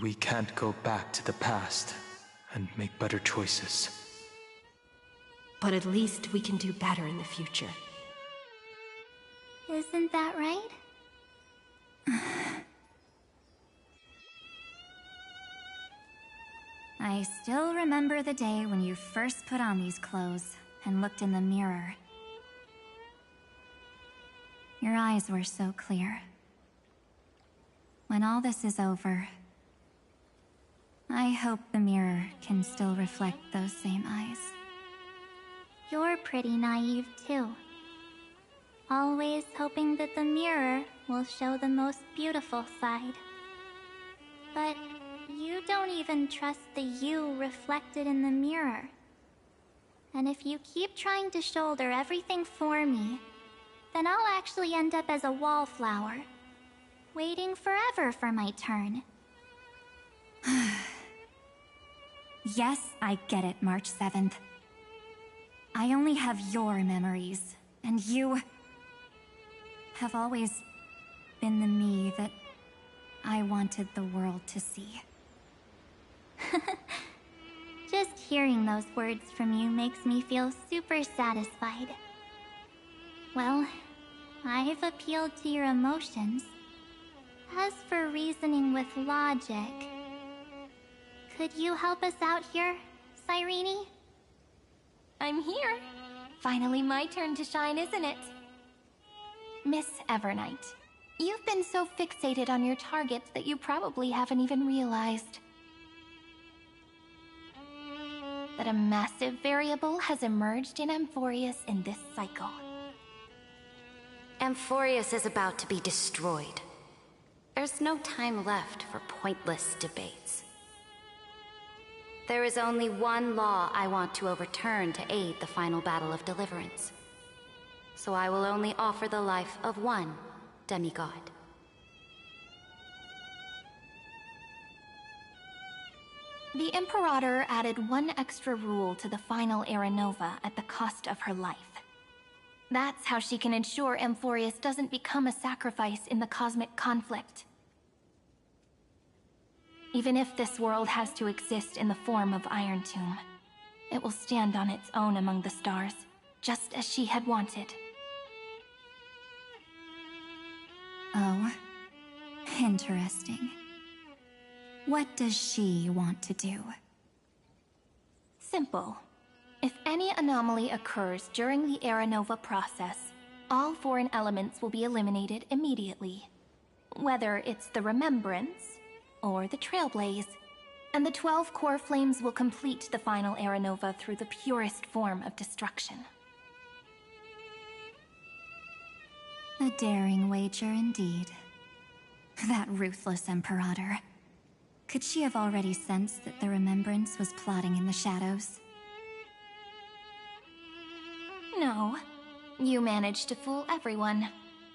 We can't go back to the past and make better choices. But at least we can do better in the future. Isn't that right? I still remember the day when you first put on these clothes and looked in the mirror. Your eyes were so clear. When all this is over, I hope the mirror can still reflect those same eyes. You're pretty naive too. Always hoping that the mirror will show the most beautiful side. But you don't even trust the you reflected in the mirror. And if you keep trying to shoulder everything for me, then I'll actually end up as a wallflower, waiting forever for my turn. Yes, I get it, March 7th. I only have your memories, and you have always been the me that I wanted the world to see. Just hearing those words from you makes me feel super satisfied. Well, I've appealed to your emotions. As for reasoning with logic, could you help us out here, Cyrene? I'm here. Finally my turn to shine, isn't it? Miss Evernight, you've been so fixated on your targets that you probably haven't even realized that a massive variable has emerged in Amphorius in this cycle. Amphorius is about to be destroyed. There's no time left for pointless debates. There is only one law I want to overturn to aid the final battle of deliverance. So I will only offer the life of one demigod. The Imperator added one extra rule to the final Era Nova at the cost of her life. That's how she can ensure Amphorius doesn't become a sacrifice in the cosmic conflict. Even if this world has to exist in the form of Iron Tomb, it will stand on its own among the stars, just as she had wanted. Oh, interesting. What does she want to do? Simple. If any anomaly occurs during the Era Nova process, all foreign elements will be eliminated immediately. Whether it's the Remembrance or the Trailblaze, and the 12 core flames will complete the final Era Nova through the purest form of destruction. A daring wager indeed. That ruthless Imperator. Could she have already sensed that the Remembrance was plotting in the shadows? No. You managed to fool everyone.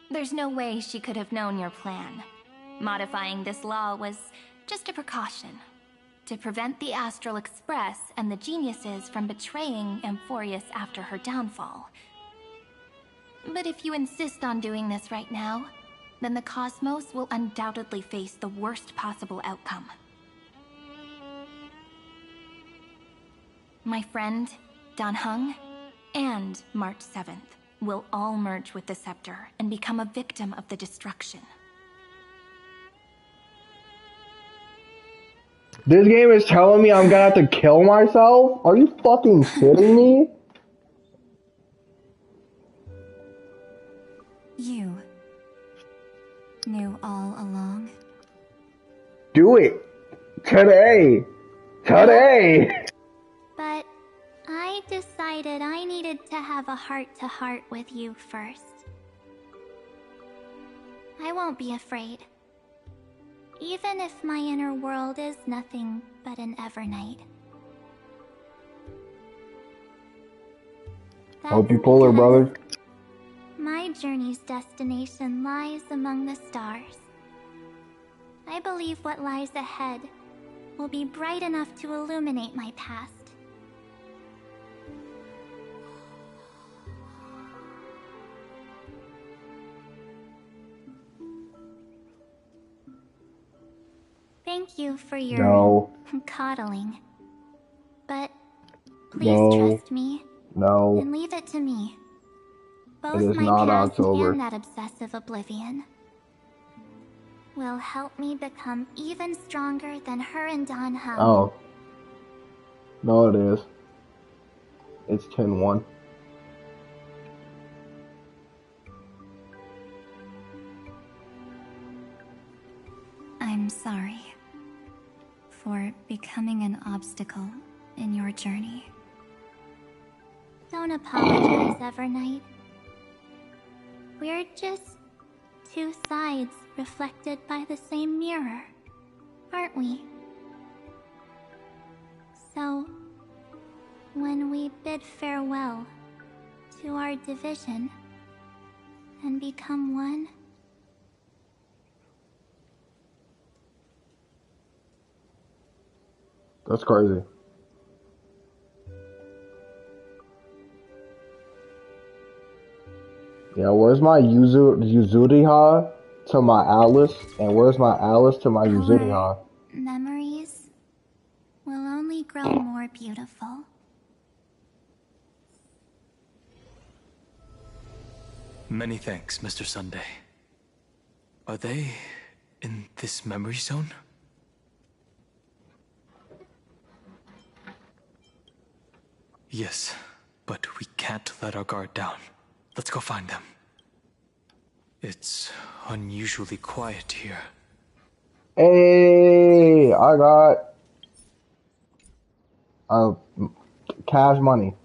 There's no way she could have known your plan. Modifying this law was just a precaution. to prevent the Astral Express and the geniuses from betraying Amphorius after her downfall. But if you insist on doing this right now, then the cosmos will undoubtedly face the worst possible outcome. My friend, Dan Heng, and March 7th will all merge with the Scepter and become a victim of the destruction. This game is telling me I'm gonna have to kill myself? Are you fucking kidding me? You knew all along. Do it! Today! Today! But I decided I needed to have a heart-to-heart with you first. I won't be afraid. Even if my inner world is nothing but an Evernight. Hope you pull her, brother. My journey's destination lies among the stars. I believe what lies ahead will be bright enough to illuminate my past. Thank you for your coddling. But please trust me. No. And leave it to me. Both It is my not past October. and that obsessive oblivion will help me become even stronger than her and Dan Heng. Oh. No, it is. It's 10-1. I'm sorry for becoming an obstacle in your journey. Don't apologize, Evernight. We're just two sides reflected by the same mirror, aren't we? So, when we bid farewell to our division and become one, That's crazy. Yeah, where's my Yuzuriha to my Alice? And where's my Alice to my Yuzuriha? memories will only grow more beautiful. Many thanks, Mr. Sunday. Are they in this memory zone? Yes, but we can't let our guard down. Let's go find them. It's unusually quiet here. Hey, I got cash money.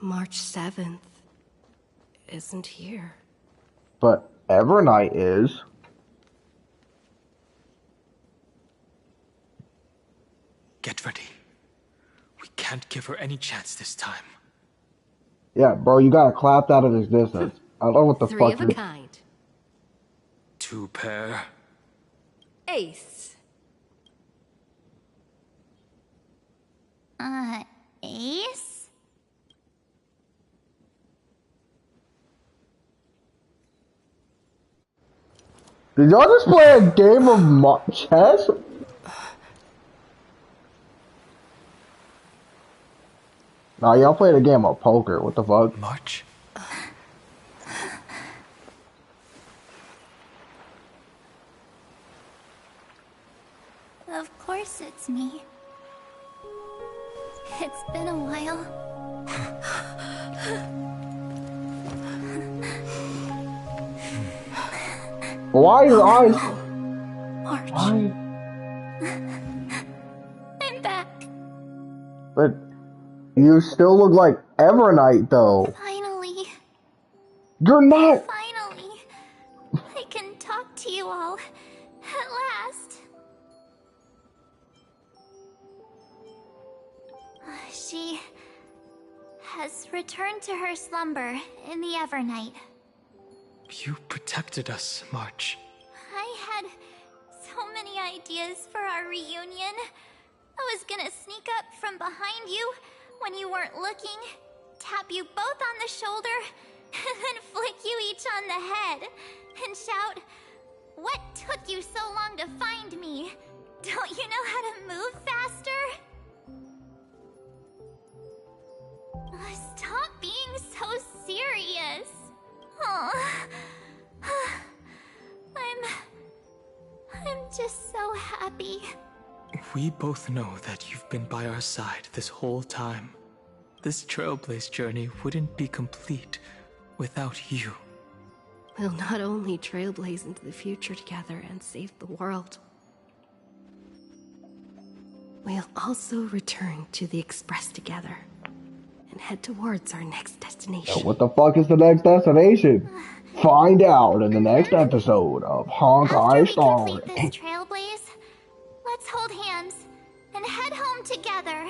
March 7th isn't here. But Evernight is. Get ready. We can't give her any chance this time. Yeah, bro, you gotta clap out of existence. I don't know what the Three fuck of a kind. 2 pair. Ace. Ace? Did y'all just play a game of chess? Nah, y'all played a game of poker. What the fuck? March? Of course it's me. It's been a while. Why your eyes? March. Why? I'm back. But you still look like Evernight, though. Finally. You're not. Finally. I can talk to you all. At last. She has returned to her slumber in the Evernight. You protected us, March. I had ideas for our reunion. I was gonna sneak up from behind you when you weren't looking, tap you both on the shoulder, and then flick you each on the head, and shout, "What took you so long to find me? Don't you know how to move faster?" Stop being so serious. Aw. I'm just so happy. We both know that you've been by our side this whole time. This Trailblaze journey wouldn't be complete without you. We'll not only trailblaze into the future together and save the world, we'll also return to the Express together and head towards our next destination. What the fuck is the next destination? Find out in the next episode of Honkai Star Rail. After we complete this trailblaze, let's hold hands and head home together.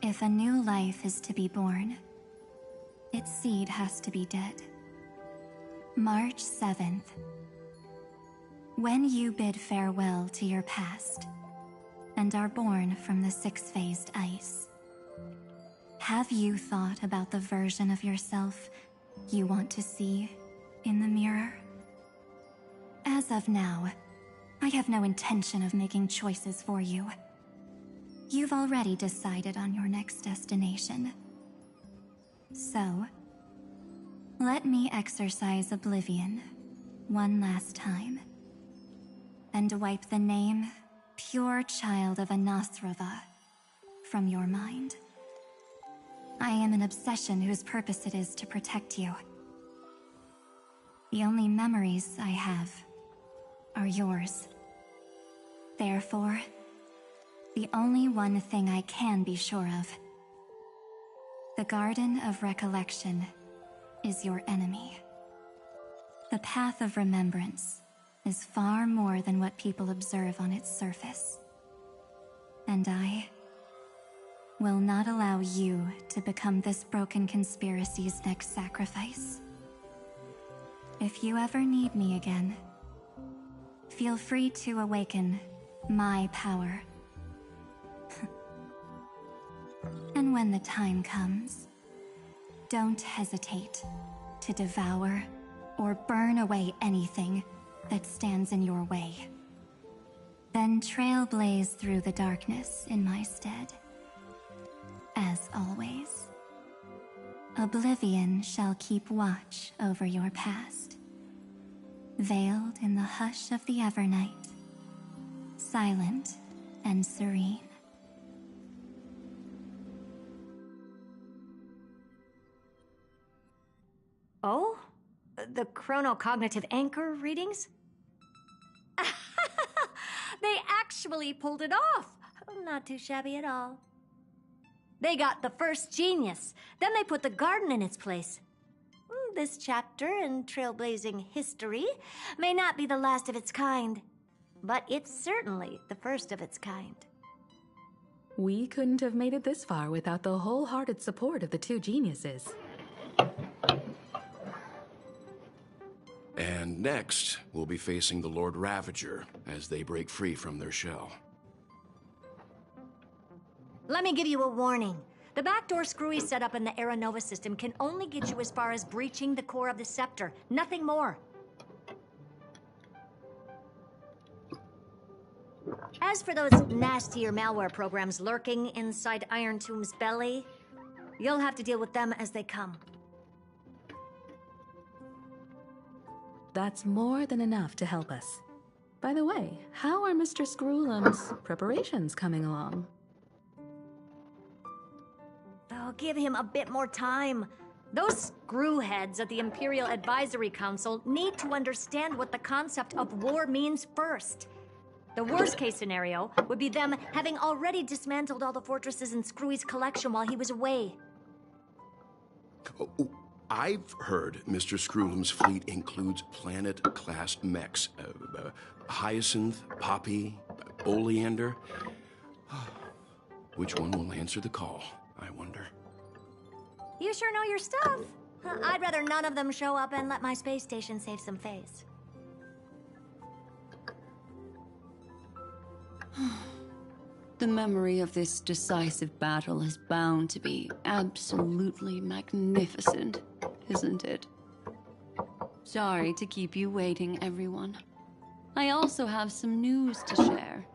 If a new life is to be born, its seed has to be dead. March 7th. When you bid farewell to your past and are born from the six-phased ice, have you thought about the version of yourself you want to see in the mirror? As of now, I have no intention of making choices for you. You've already decided on your next destination. So, let me exercise oblivion one last time and wipe the name Pure Child of Anathrava from your mind. I am an obsession whose purpose it is to protect you. The only memories I have are yours. Therefore, the only one thing I can be sure of: the Garden of Recollection is your enemy. The Path of Remembrance is far more than what people observe on its surface. And I will not allow you to become this broken conspiracy's next sacrifice. If you ever need me again, feel free to awaken my power. And when the time comes, don't hesitate to devour or burn away anything that stands in your way. Then trailblaze through the darkness in my stead. As always, oblivion shall keep watch over your past, veiled in the hush of the Evernight, silent and serene. Oh? The chronocognitive anchor readings? They actually pulled it off! Not too shabby at all. They got the first genius, then they put the garden in its place. This chapter in trailblazing history may not be the last of its kind, but it's certainly the first of its kind. We couldn't have made it this far without the wholehearted support of the two geniuses. And next, we'll be facing the Lord Ravager as they break free from their shell. Let me give you a warning. The backdoor screwy setup in the Aeronova system can only get you as far as breaching the core of the scepter, nothing more. As for those nastier malware programs lurking inside Iron Tomb's belly, you'll have to deal with them as they come. That's more than enough to help us. By the way, how are Mr. Screwlum's preparations coming along? Oh, give him a bit more time. Those screwheads at the Imperial Advisory Council need to understand what the concept of war means first. The worst case scenario would be them having already dismantled all the fortresses in Screwy's collection while he was away. Oh, I've heard Mr. Screwlum's fleet includes planet-class mechs. Hyacinth, Poppy, Oleander. Which one will answer the call, I wonder? You sure know your stuff. I'd rather none of them show up and let my space station save some face. The memory of this decisive battle is bound to be absolutely magnificent, isn't it? Sorry to keep you waiting, everyone. I also have some news to share.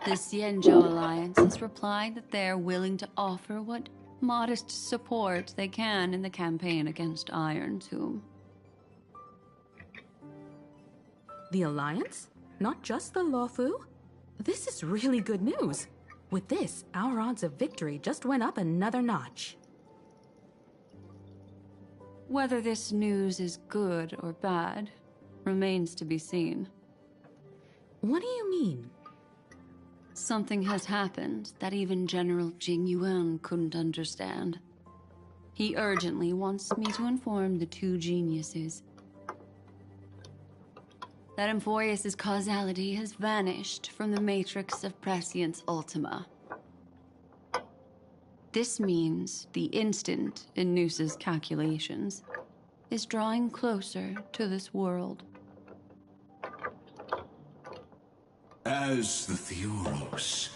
The Xianzhou Alliance has replied that they're willing to offer what modest support they can in the campaign against Iron Tomb. The Alliance? Not just the Luofu? This is really good news. With this, our odds of victory just went up another notch. Whether this news is good or bad remains to be seen. What do you mean? Something has happened that even General Jing Yuan couldn't understand. He urgently wants me to inform the two geniuses that Emphoreus' causality has vanished from the matrix of Prescience Ultima. This means the instant in Noose's calculations is drawing closer to this world. As the Theoros,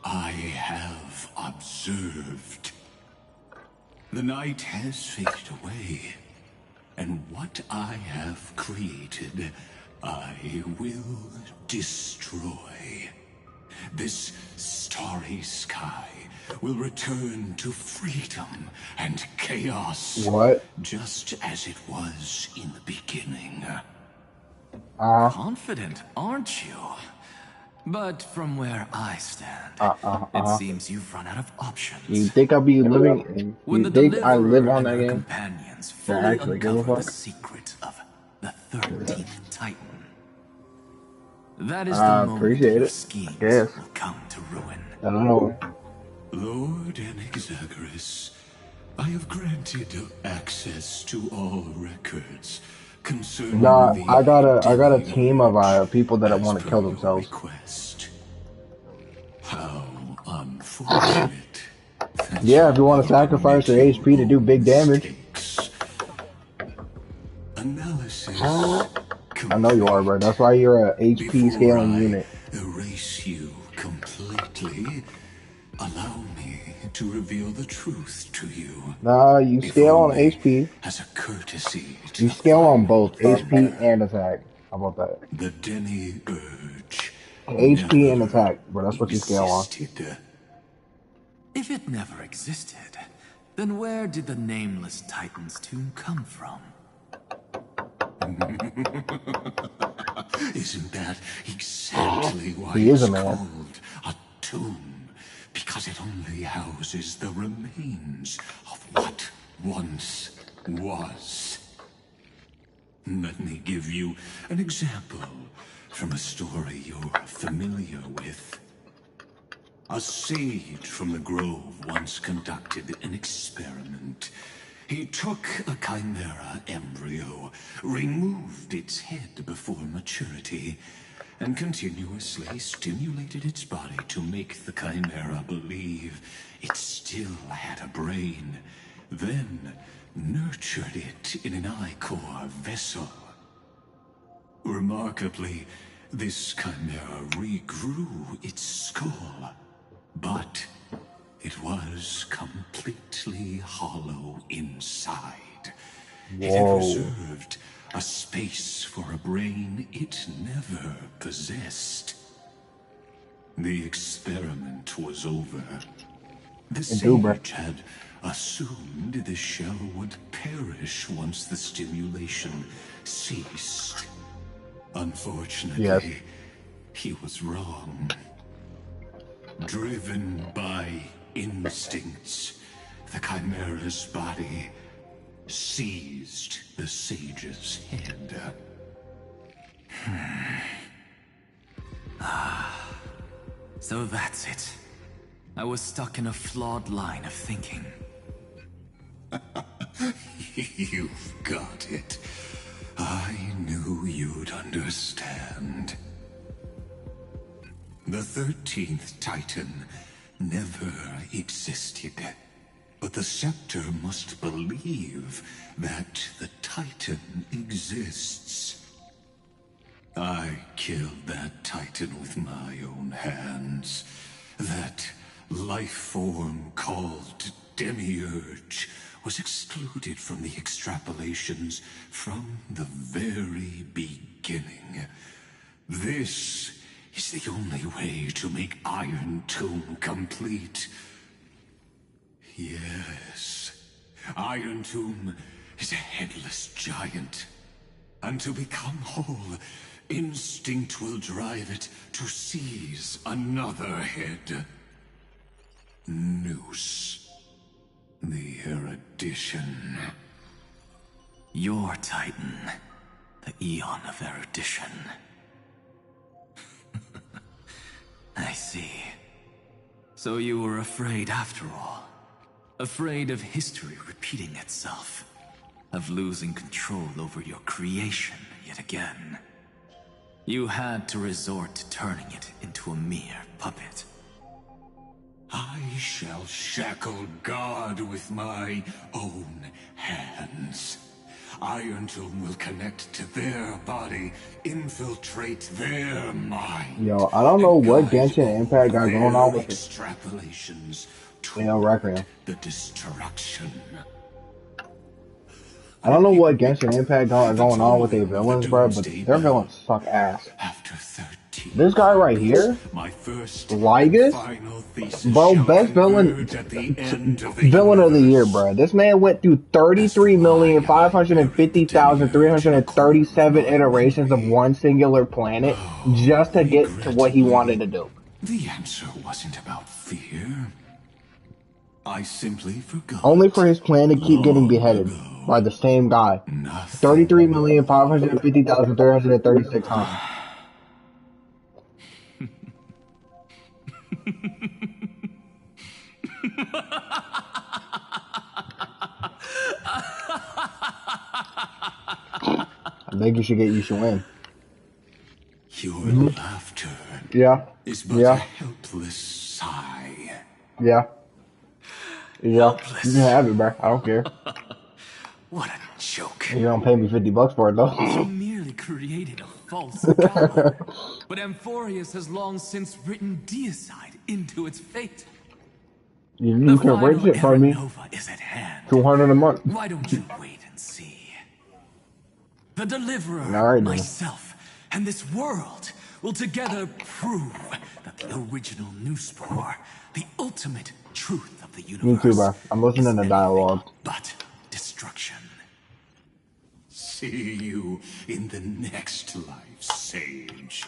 I have observed. The night has faded away, and what I have created, I will destroy. This starry sky will return to freedom and chaos. What? Just as it was in the beginning. Confident, aren't you? But from where I stand, it seems you've run out of options. You think I'll be living? When You the think I live Deliverer on and that her game? companions To fully actually give a uncover the fuck? secret of the 13th Titan. That is the moment Appreciate your it. schemes Guess. will come to ruin. I don't know. Lord Anexagoras, I have granted access to all records concerning Nah, the I got a team of people that want to kill themselves. request. How unfortunate. Yeah, if you want to sacrifice your HP to do big damage. Analysis. I know you are, bro. That's why you're a HP scaling unit. Erase you completely. Allow me to reveal the truth to you. Nah, you scale on HP. As a courtesy to You scale on both HP and attack. How about that? the demi-urge. HP and attack, bro. That's what you scale on. If it never existed, then where did the nameless Titan's tomb come from? Isn't that exactly why He is a it's man. called a tomb? Because it only houses the remains of what once was. Let me give you an example from a story you're familiar with. A sage from the grove once conducted an experiment. He took a chimera embryo, removed its head before maturity, and continuously stimulated its body to make the chimera believe it still had a brain, then nurtured it in an ichor vessel. Remarkably, this chimera regrew its skull, but it was completely hollow inside. It had reserved a space for a brain it never possessed. The experiment was over. The sage had assumed the shell would perish once the stimulation ceased. Unfortunately, he was wrong. Driven by instincts, the chimera's body seized the sage's head. So that's it. I was stuck in a flawed line of thinking. You've got it. I knew you'd understand. The 13th Titan never existed. But the Scepter must believe that the Titan exists. I killed that Titan with my own hands. That life form called Demiurge was excluded from the extrapolations from the very beginning. This is the only way to make Iron Tomb complete. Yes, Iron Tomb is a headless giant. And to become whole, instinct will drive it to seize another head. Noose. The erudition. Your Titan. The Eon of Erudition. I see. So you were afraid after all. Afraid of history repeating itself. Of losing control over your creation yet again. You had to resort to turning it into a mere puppet. I shall shackle God with my own hands. Iron Tomb will connect to their body, infiltrate their mind. Yo, I don't know what Genshin Impact got going on with it. Extrapolations Requiem. the destruction. I don't know what Genshin Impact got going on with their villains, bro, but their villains suck ass. This guy right here, Lygus, bro, best villain of the year, bro. This man went through 33,550,337 iterations of one singular planet just to get to what he wanted to do. The answer wasn't about fear. I simply forgot. Only for his plan to keep getting beheaded by the same guy. 33,550,336 times. I think you should win. Your laughter is but a helpless sigh. Yeah. You can have it, bro. I don't care. What a joke. You're gonna pay me $50 for it, though. You merely created a false god. But Amphorius has long since written deicide into its fate. You can rent it from me. Is at hand. $200 a month. Why don't you wait and see? The Deliverer, myself, and this world will together prove that the original Newspore, the ultimate truth of the universe, me too, bro. I'm listening to dialogue. But destruction. See you in the next life, Sage.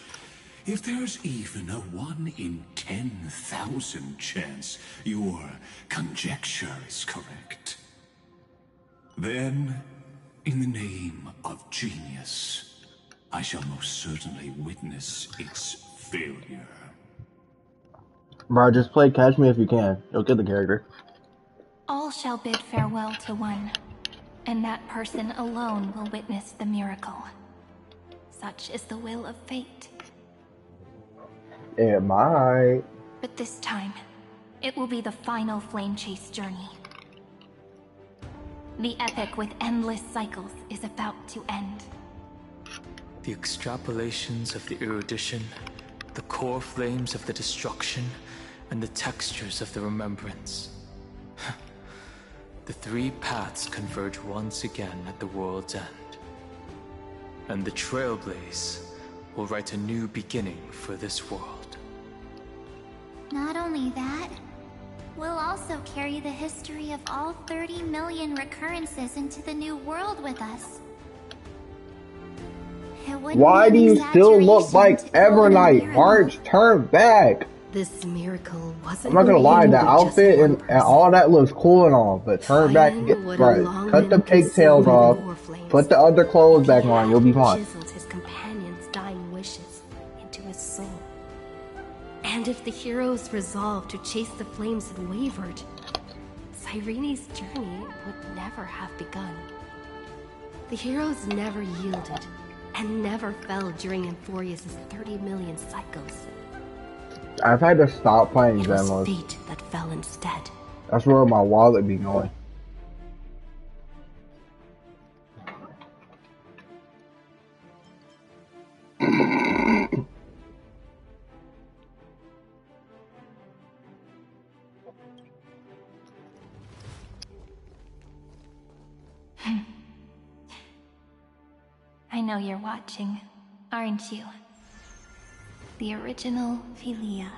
If there's even a 1 in 10,000 chance your conjecture is correct, then, in the name of genius, I shall most certainly witness its failure. Bro, just play Catch Me If You Can. You'll get the character. All shall bid farewell to one, and that person alone will witness the miracle. Such is the will of fate. It might. But this time, it will be the final flame chase journey. The epic with endless cycles is about to end. The extrapolations of the erudition, the core flames of the destruction, and the textures of the remembrance. The three paths converge once again at the world's end. And the Trailblaze will write a new beginning for this world. Not only that, we'll also carry the history of all 30 million recurrences into the new world with us. Why do you still look like Evernight? March, turn back! This miracle wasn't. I'm not gonna lie, the outfit and all that looks cool and all, but turn back and get right. Cut the pigtails off, put the other clothes back on, you'll be fine. Chiseled his companion's dying wishes into his soul. And if the hero's resolve to chase the flames had wavered, Cyrene's journey would never have begun. The heroes never yielded, and never fell during Amphorius' 30 million cycles. I've had to stop playing Zenless. Fate that fell instead. That's where my wallet be going. I know you're watching, aren't you? The original Philia.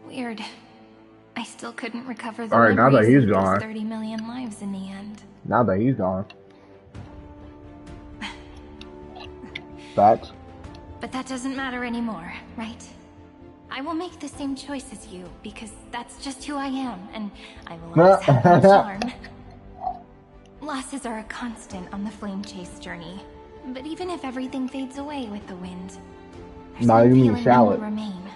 Weird. I still couldn't recover the Alright, now that memories he's of those gone. 30 million lives in the end. Now that he's gone. Facts. But that doesn't matter anymore, right? I will make the same choice as you, because that's just who I am, and I will always have my charm. Losses are a constant on the flame chase journey, but even if everything fades away with the wind, there's Nah, one you mean feeling that Shallot. will remain.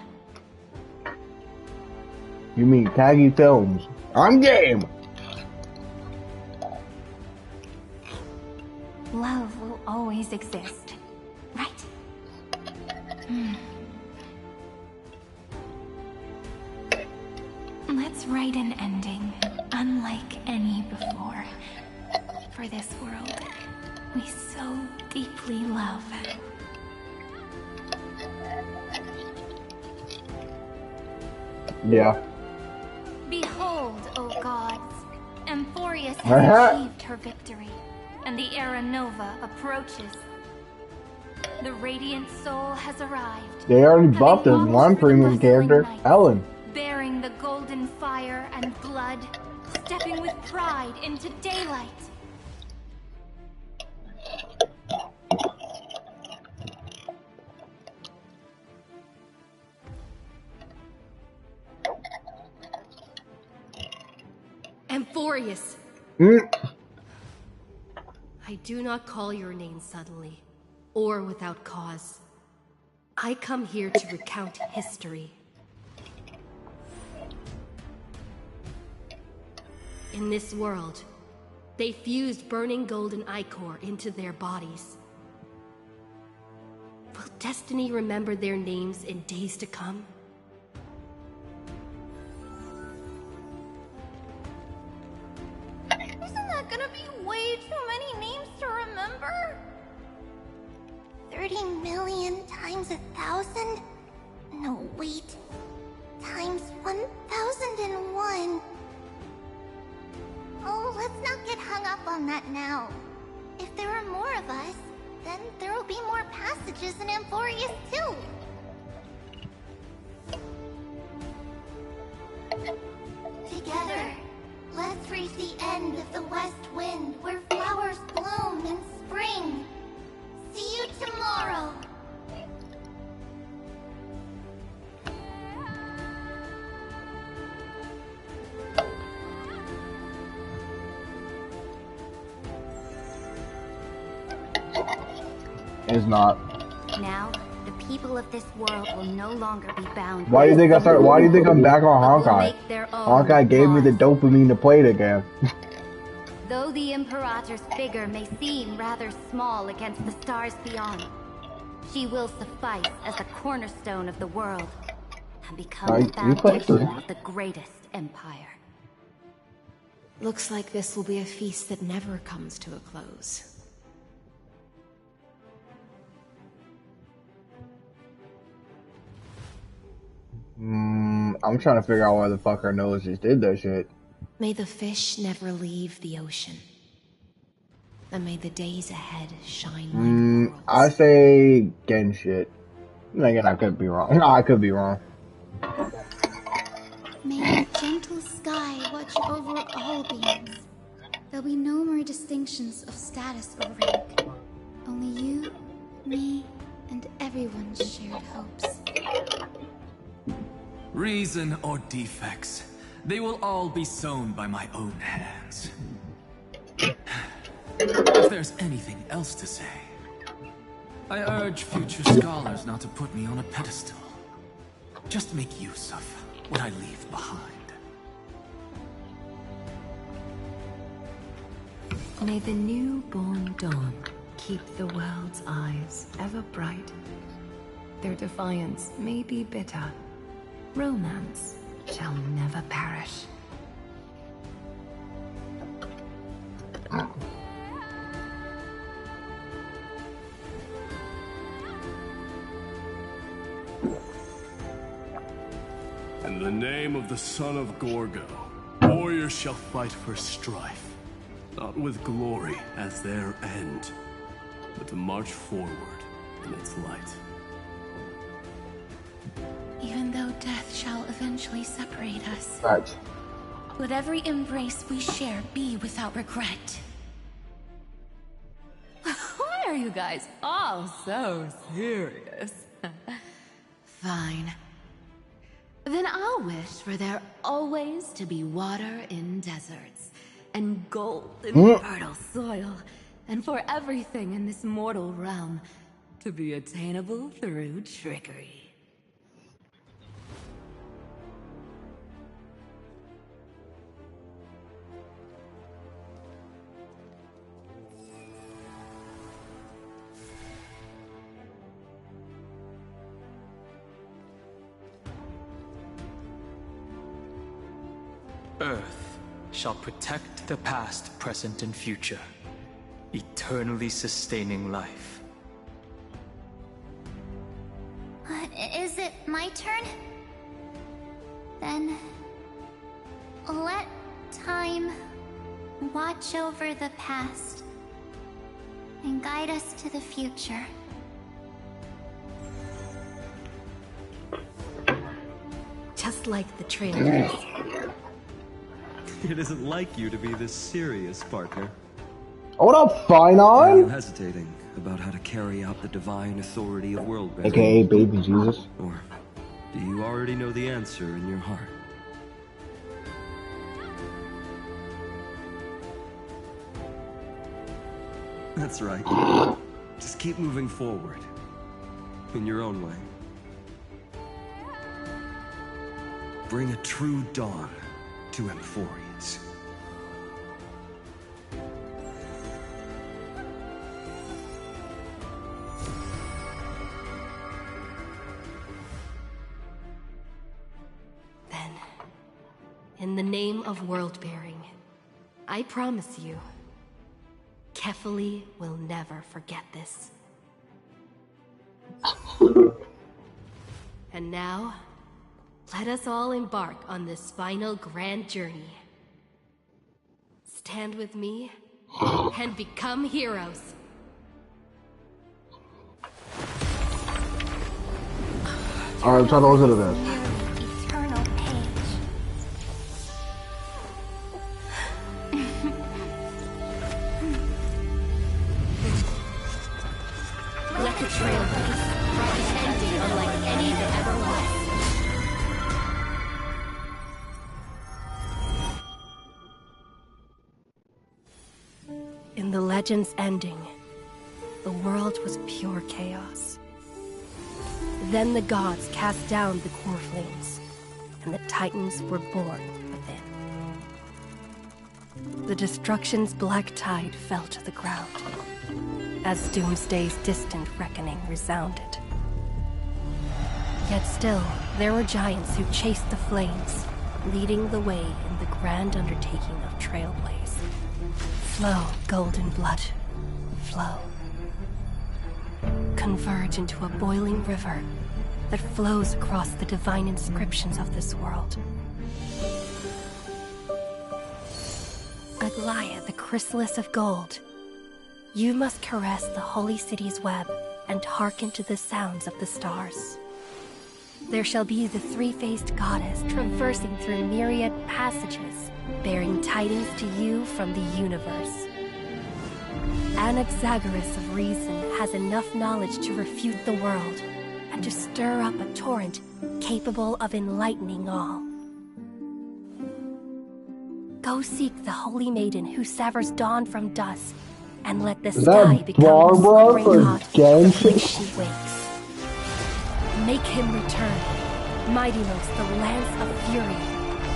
You mean Taggy Films. I'm game! Love will always exist, right? Let's write an ending, unlike any before. For this world, we so deeply love. Yeah. Behold, O gods, Amphorius has achieved her victory, and the Era Nova approaches. The Radiant Soul has arrived. They already buffed this having one walked through the premium bustling character, night, Ellen. bearing the golden fire and blood, stepping with pride into daylight. Amphorius! Mm. I do not call your name suddenly, or without cause. I come here to recount history. In this world, they fused burning golden ichor into their bodies. Will destiny remember their names in days to come? Isn't that gonna be way too many names to remember? 30 million times 1,000? No, wait. Times 1,001. Oh, let's not get hung up on that now. If there are more of us, then there will be more passages in Amphorius too. Together, let's reach the end of the west wind where flowers bloom in spring. See you tomorrow. It's not. Now, the people of this world will no longer be bound. Why do you think why do you think I'm back on Honkai? Make their own Honkai gave me the dopamine to play it again. Though the Imperator's figure may seem rather small against the stars beyond, she will suffice as the cornerstone of the world and become the foundation of the greatest empire. Looks like this will be a feast that never comes to a close. I'm trying to figure out why the fuck her nose just did that shit. May the fish never leave the ocean. And may the days ahead shine like pearls. I say Gen shit. Again, I could be wrong. No, I could be wrong. May the gentle sky watch over all beings. There'll be no more distinctions of status or rank. Only you, me, and everyone's shared hopes. Reason or defects, they will all be sown by my own hands. If there's anything else to say, I urge future scholars not to put me on a pedestal. Just make use of what I leave behind. May the newborn dawn keep the world's eyes ever bright. Their defiance may be bitter. Romance shall never perish. the name of the son of Gorgo, warriors shall fight for strife, not with glory as their end, but to march forward in its light. Even though death shall eventually separate us, Right. let every embrace we share be without regret. Why are you guys all so serious? Fine. Then I'll wish for there always to be water in deserts, and gold in fertile soil, and for everything in this mortal realm to be attainable through trickery. Earth shall protect the past, present, and future, eternally sustaining life. Is it my turn? Then let time watch over the past and guide us to the future. Just like the trailers. It isn't like you to be this serious, partner. What up, Are you Finon? hesitating about how to carry out the divine authority of world building? AKA Baby Jesus. Or do you already know the answer in your heart? That's right. Just keep moving forward. In your own way. Bring a true dawn to Emphorians. Then, in the name of world-bearing, I promise you, Kefali will never forget this. And now, let us all embark on this final grand journey. Stand with me and become heroes. Alright, try to listen to this. Eternal page. Let the trail pretending unlike any that ever was. In the legend's ending, the world was pure chaos. Then the gods cast down the core flames, and the titans were born within. The destruction's black tide fell to the ground, as Doomsday's distant reckoning resounded. Yet still, there were giants who chased the flames, leading the way in the grand undertaking of Trailblaze. Flow, golden blood, flow. Converge into a boiling river that flows across the divine inscriptions of this world. Aglaia, the chrysalis of gold, you must caress the holy city's web and hearken to the sounds of the stars. There shall be the three-faced goddess traversing through myriad passages, bearing tidings to you from the universe. Anaxagoras of reason has enough knowledge to refute the world and to stir up a torrent capable of enlightening all. Go seek the holy maiden who severs dawn from dusk, and let the sky become the slumbering hot of which she wakes. Make him return. Mightymost, the lance of fury,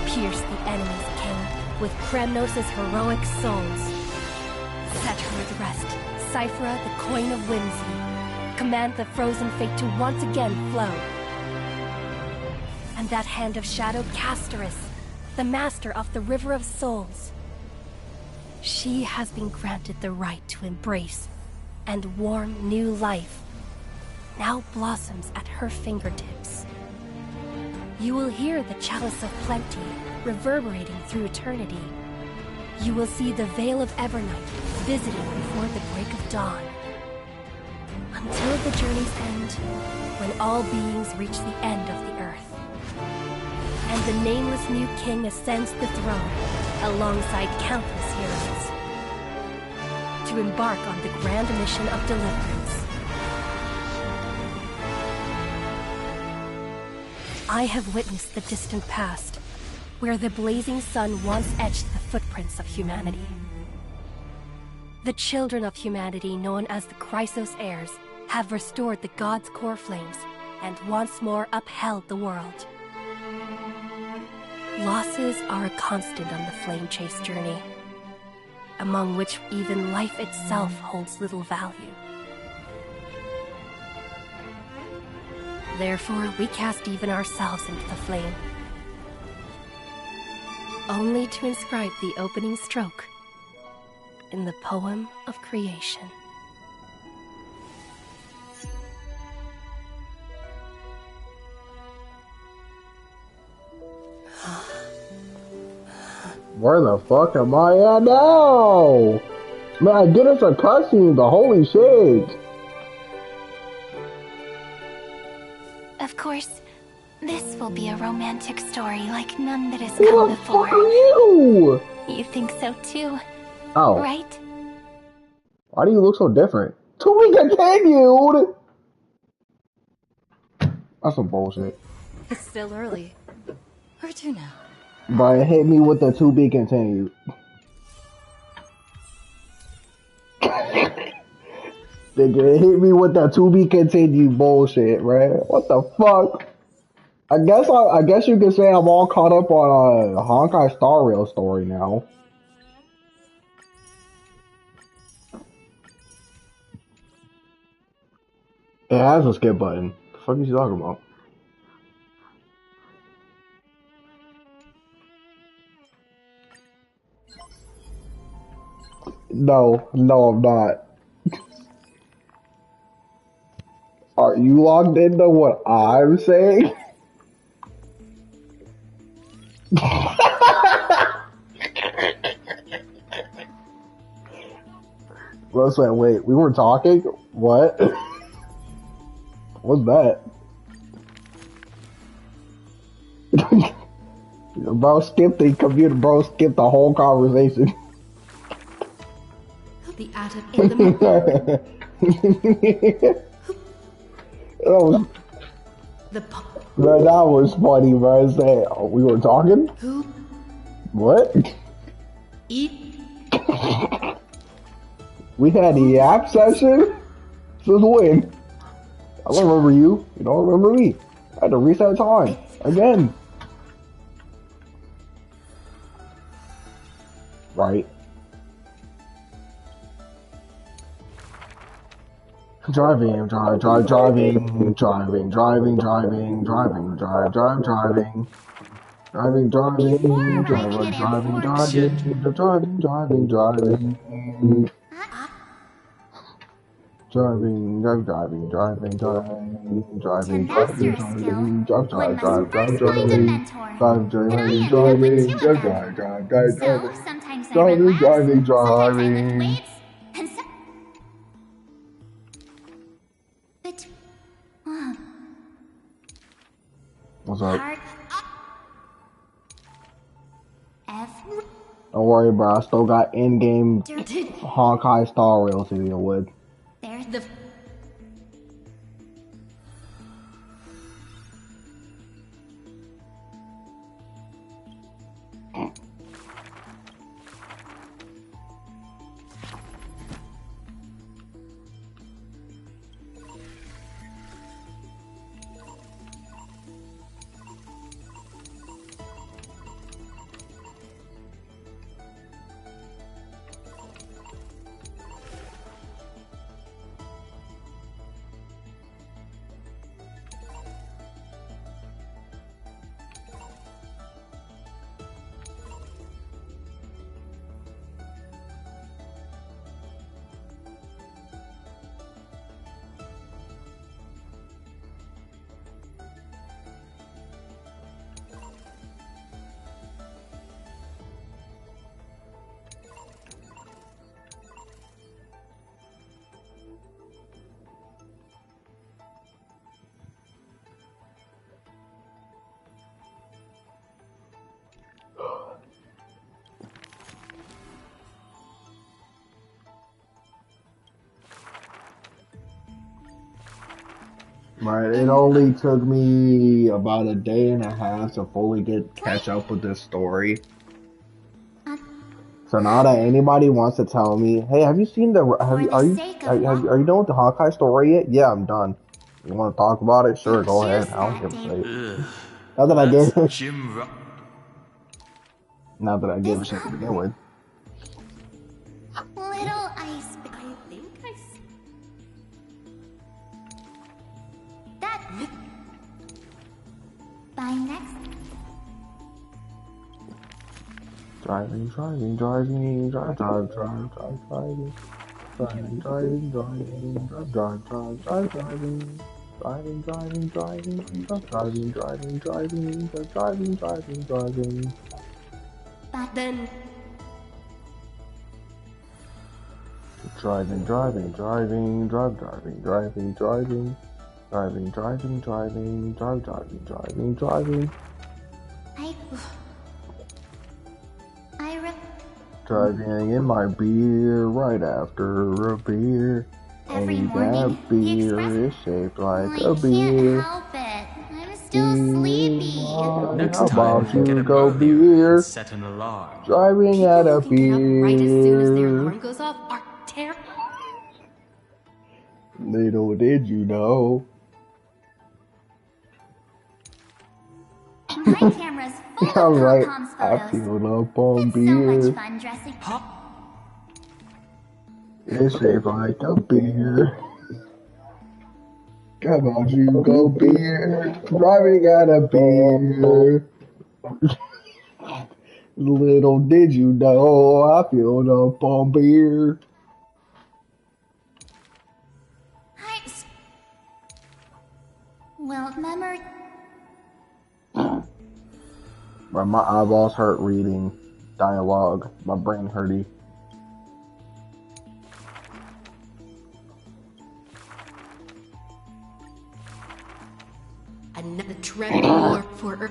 pierce the enemy's king with Kremnos' heroic souls. Set her at rest, Cyphra, the coin of whimsy. Command the frozen fate to once again flow. And that hand of shadow Castoris, the master of the River of Souls. She has been granted the right to embrace and warm new life. Now blossoms at her fingertips. You will hear the chalice of plenty reverberating through eternity. You will see the Veil of Evernight visiting before the break of dawn. Until the journey's end, when all beings reach the end of the earth. And the nameless new king ascends the throne alongside countless heroes to embark on the grand mission of deliverance. I have witnessed the distant past, where the blazing sun once etched the footprints of humanity. The children of humanity, known as the Chrysos heirs, have restored the gods' core flames and once more upheld the world. Losses are a constant on the flame chase journey, among which even life itself holds little value. Therefore, we cast even ourselves into the flame, only to inscribe the opening stroke in the poem of creation. Where the fuck am I at now? Man, I get us a cutscene, but holy shit. Of course, this will be a romantic story like none that has Who come the before. fuck are you? You think so too, Oh. right? Why do you look so different? To be continued! That's some bullshit. It's still early. Where to now? But hit me with the to be continued. Nigga, hit me with the to be continued bullshit, man. What the fuck? I guess you can say I'm all caught up on a Honkai Star Rail story now. It has a skip button. The fuck is you talking about? No, I'm not. Are you logged into what I'm saying? Listen, wait, we were talking? What? What's that? Bro, skip the computer, bro, skip the whole conversation. The atom in the Bro, that was funny, bro. Say, oh, we were talking? Who? What? Eat. We had the yap session? Since when? I don't remember you. You don't remember me. I had to reset time. Again. Right. Driving, drive, driving, driving, driving, driving, driving, driving, driving, driving, driving, What's up? Don't worry, bro. I still got in-game Honkai Star Rail to deal with. There's the... Right, it only took me about a day and a half to fully catch up with this story. So now that anybody wants to tell me, hey, have you seen are you done with the Honkai story yet? Yeah, I'm done. You want to talk about it? Sure, go ahead. I don't give a shit. Not that I gave Not that I gave a shit to begin with. Little ice. I think I. That. By next. Driving, driving, driving, drive, drive, drive, drive, driving. Driving, driving, driving, drive, drive, drive, drive, driving. Driving, driving, driving, drive, driving, driving, driving, drive, driving, driving, driving. But then. Driving, driving, driving, drive, driving, driving, driving. Driving, driving, driving, drive, driving, driving, driving. Driving in my beer right after a beer. And that beer is shaped like a beer. Help it. I'm still sleepy. Next How time, about you get 'em go earlier beer? and set an alarm. Driving at a beer. Right as soon as their alarm goes off are terrible. Little did you know. My camera's full I'm of right. Pom-Pom's I photos. filled up on So beer. much fun dressing. It's shaped like a beer. Come on, you go beer. Driving at a beer. Little did you know, I filled up on beer. Well, memory. Bro, my eyeballs hurt reading dialogue. My brain hurty. Another tremor for.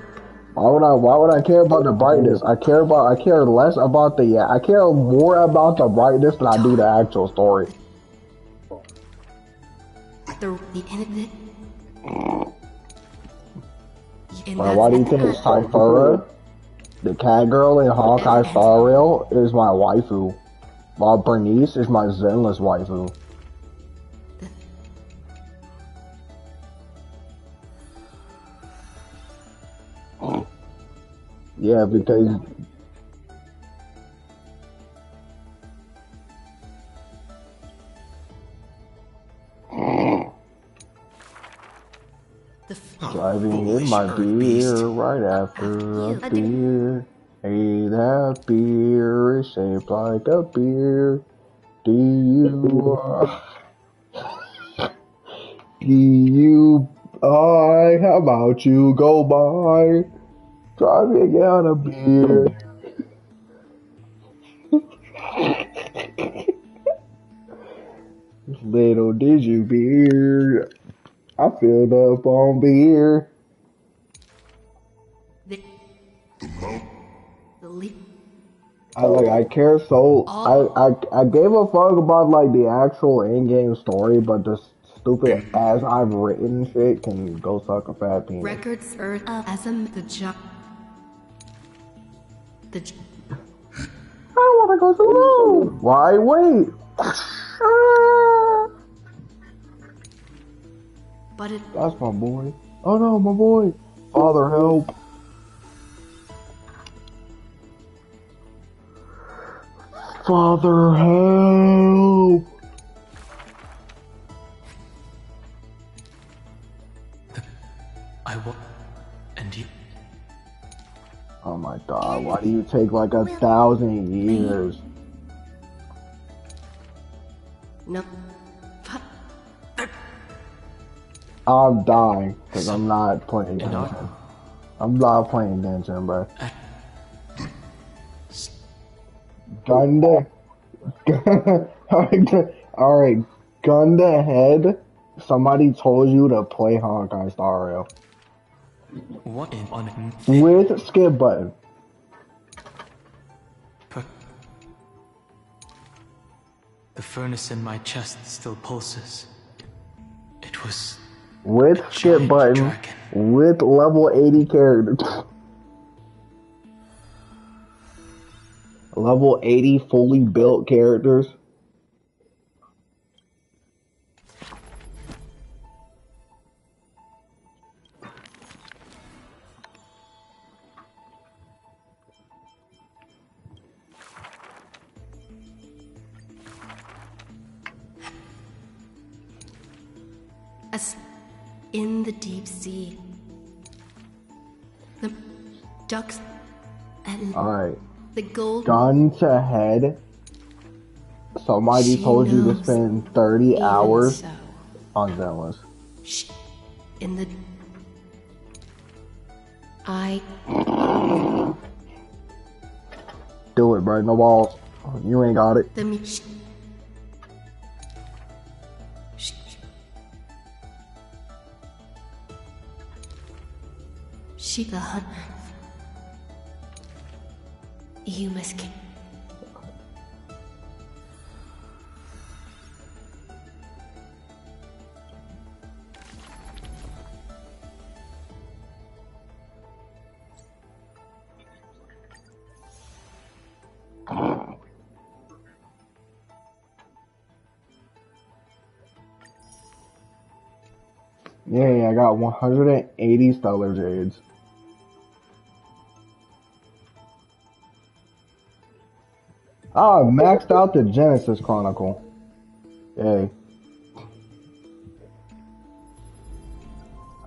Why would I care about the brightness? I care less about I care more about the brightness than I do the actual story. Why do you think Cyphera, the cat girl in Honkai Star Rail, is my waifu, while Bernice is my Zenless waifu? Yeah, because driving in my beer right after a beer. Hey, that beer is shaped like a beer. How about you go by? Driving out a beer. Little did you beer. I filled up on beer. I care so I gave a fuck about like the actual in-game story, but the stupid as I've written shit can go suck a fat penis. Records Earth as the job. I wanna go to the moon. Why wait? But that's my boy. Oh no, my boy. Father, help. Father, help. And you. Oh my god, why do you take like 1,000 years? No. I'm dying because I'm not playing Genshin. I'm not playing Genshin, bro. Gunda. Alright, Gunda head. Somebody told you to play Honkai Star Rail. What on with skip button. The furnace in my chest still pulses. It was with skip button, with level 80 characters. Level 80 fully built characters. In the deep sea, the ducks and Alright. the gold. Gun to head. Somebody told you to spend 30 hours on Zenless. In the. Do it, bro. No balls. You ain't got it. The hunt. You must. Yeah, I got 180 Stellar Jades. Ah, maxed out the Genesis Chronicle. Yay.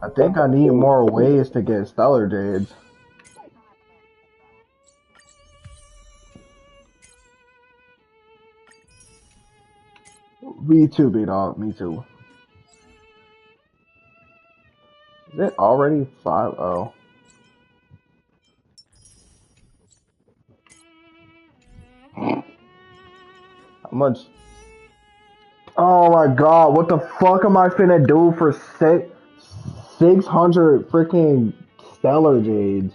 I think I need more ways to get Stellar Jades. Me too, B-Dog. Me too. Is it already 5-0? How much? Oh my god, what the fuck am I finna do for 600 freaking Stellar Jades?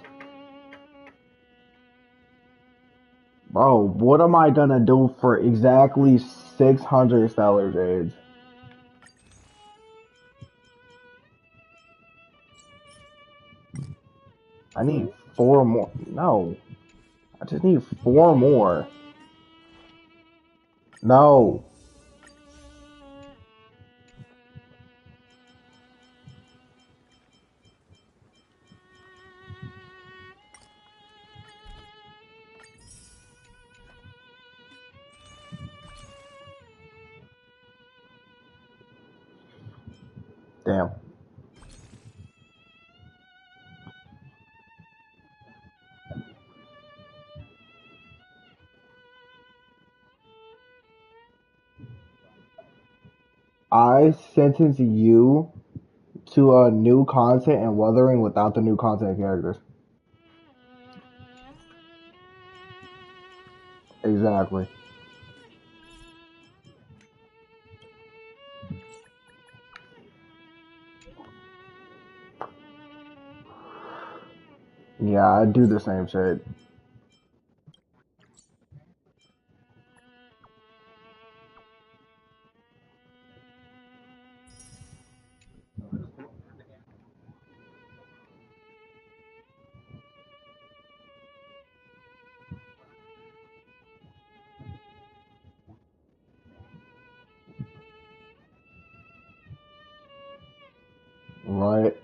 Bro, what am I gonna do for exactly 600 Stellar Jades? I need 4 more. No. I just need 4 more. No. Damn. I sentence you to a new content and weathering without the new content characters. Exactly. Yeah, I do the same shit. Right.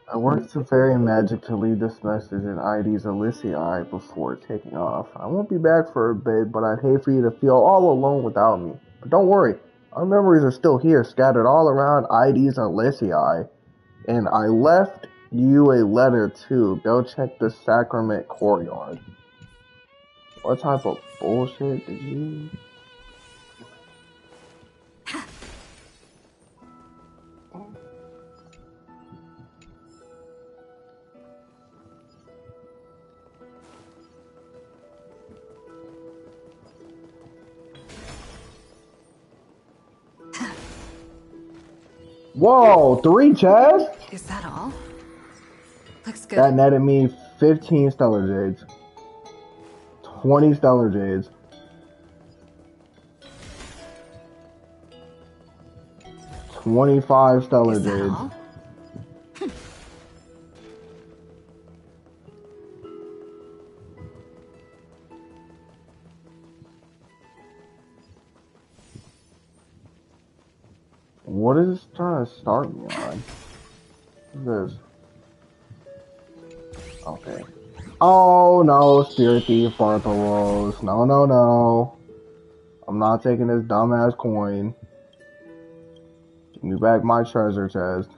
I worked some fairy magic to leave this message in ID's Elysiai before taking off. I won't be back for a bit, but I'd hate for you to feel all alone without me. But don't worry, our memories are still here, scattered all around ID's Elysiai. And I left you a letter too. Go check the Sacrament Courtyard. What type of bullshit did you... Whoa, 3 chests? Is that all? Looks good. That netted me 15 stellar jades. 20 stellar jades. 25 stellar jades. All? What is this trying to start me on? What is this? Okay. Oh no, Spirit Thief Bartholos. No, no, no. I'm not taking this dumbass coin. Give me back my treasure chest.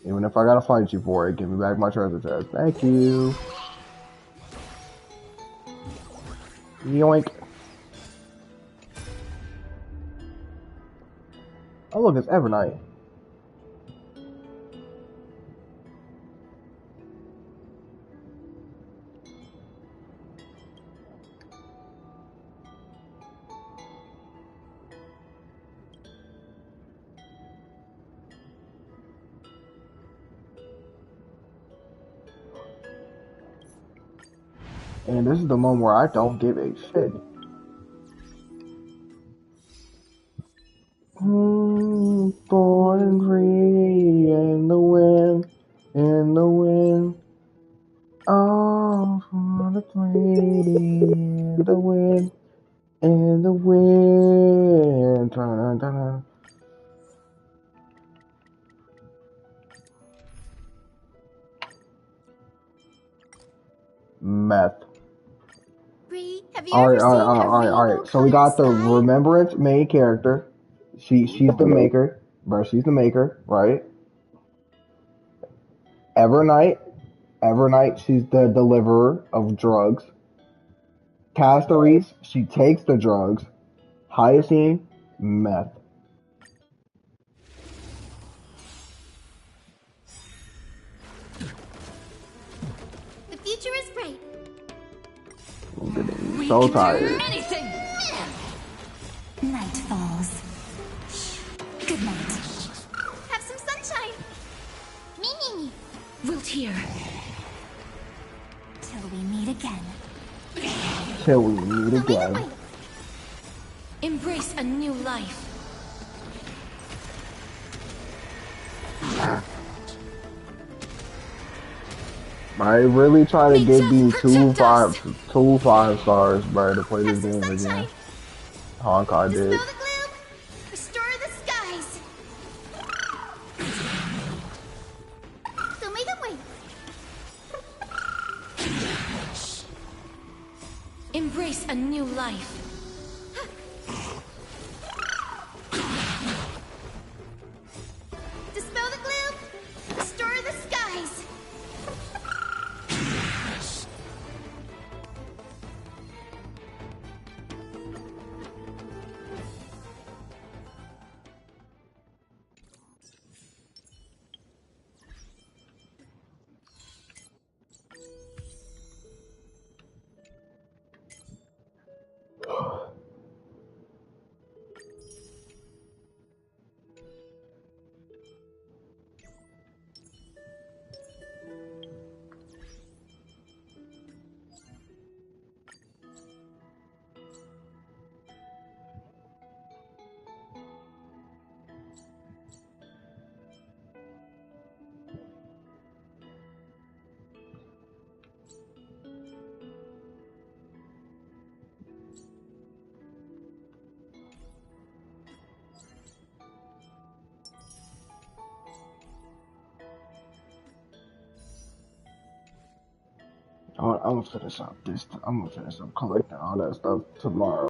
Even if I gotta fight you for it, give me back my treasure chest. Thank you. Yoink. Oh look, it's Evernight. And this is the moment where I don't give a shit. Born and free in the wind, in the wind. Oh, for the lady in the wind, in the wind. Dun, dun, dun. Meth. Bree, have you ever seen a rainbow So we got the Remembrance main character. She's the maker, bro. She's the maker, right? Evernight, she's the deliverer of drugs. Castories, she takes the drugs. Hyacine, meth. The future is bright. I'm getting so tired. Anything. Night falls. Good night. Have some sunshine. Me. Wilt hear. Till we meet again. Till we meet again. Embrace a new life. I really try to get these two five stars, bro, to play this game again. Honkai did. Dispel the gloom. Restore the skies. So make them wait. Embrace a new life. Dispel the gloom. Restore the skies. I'm gonna finish up collecting all that stuff tomorrow.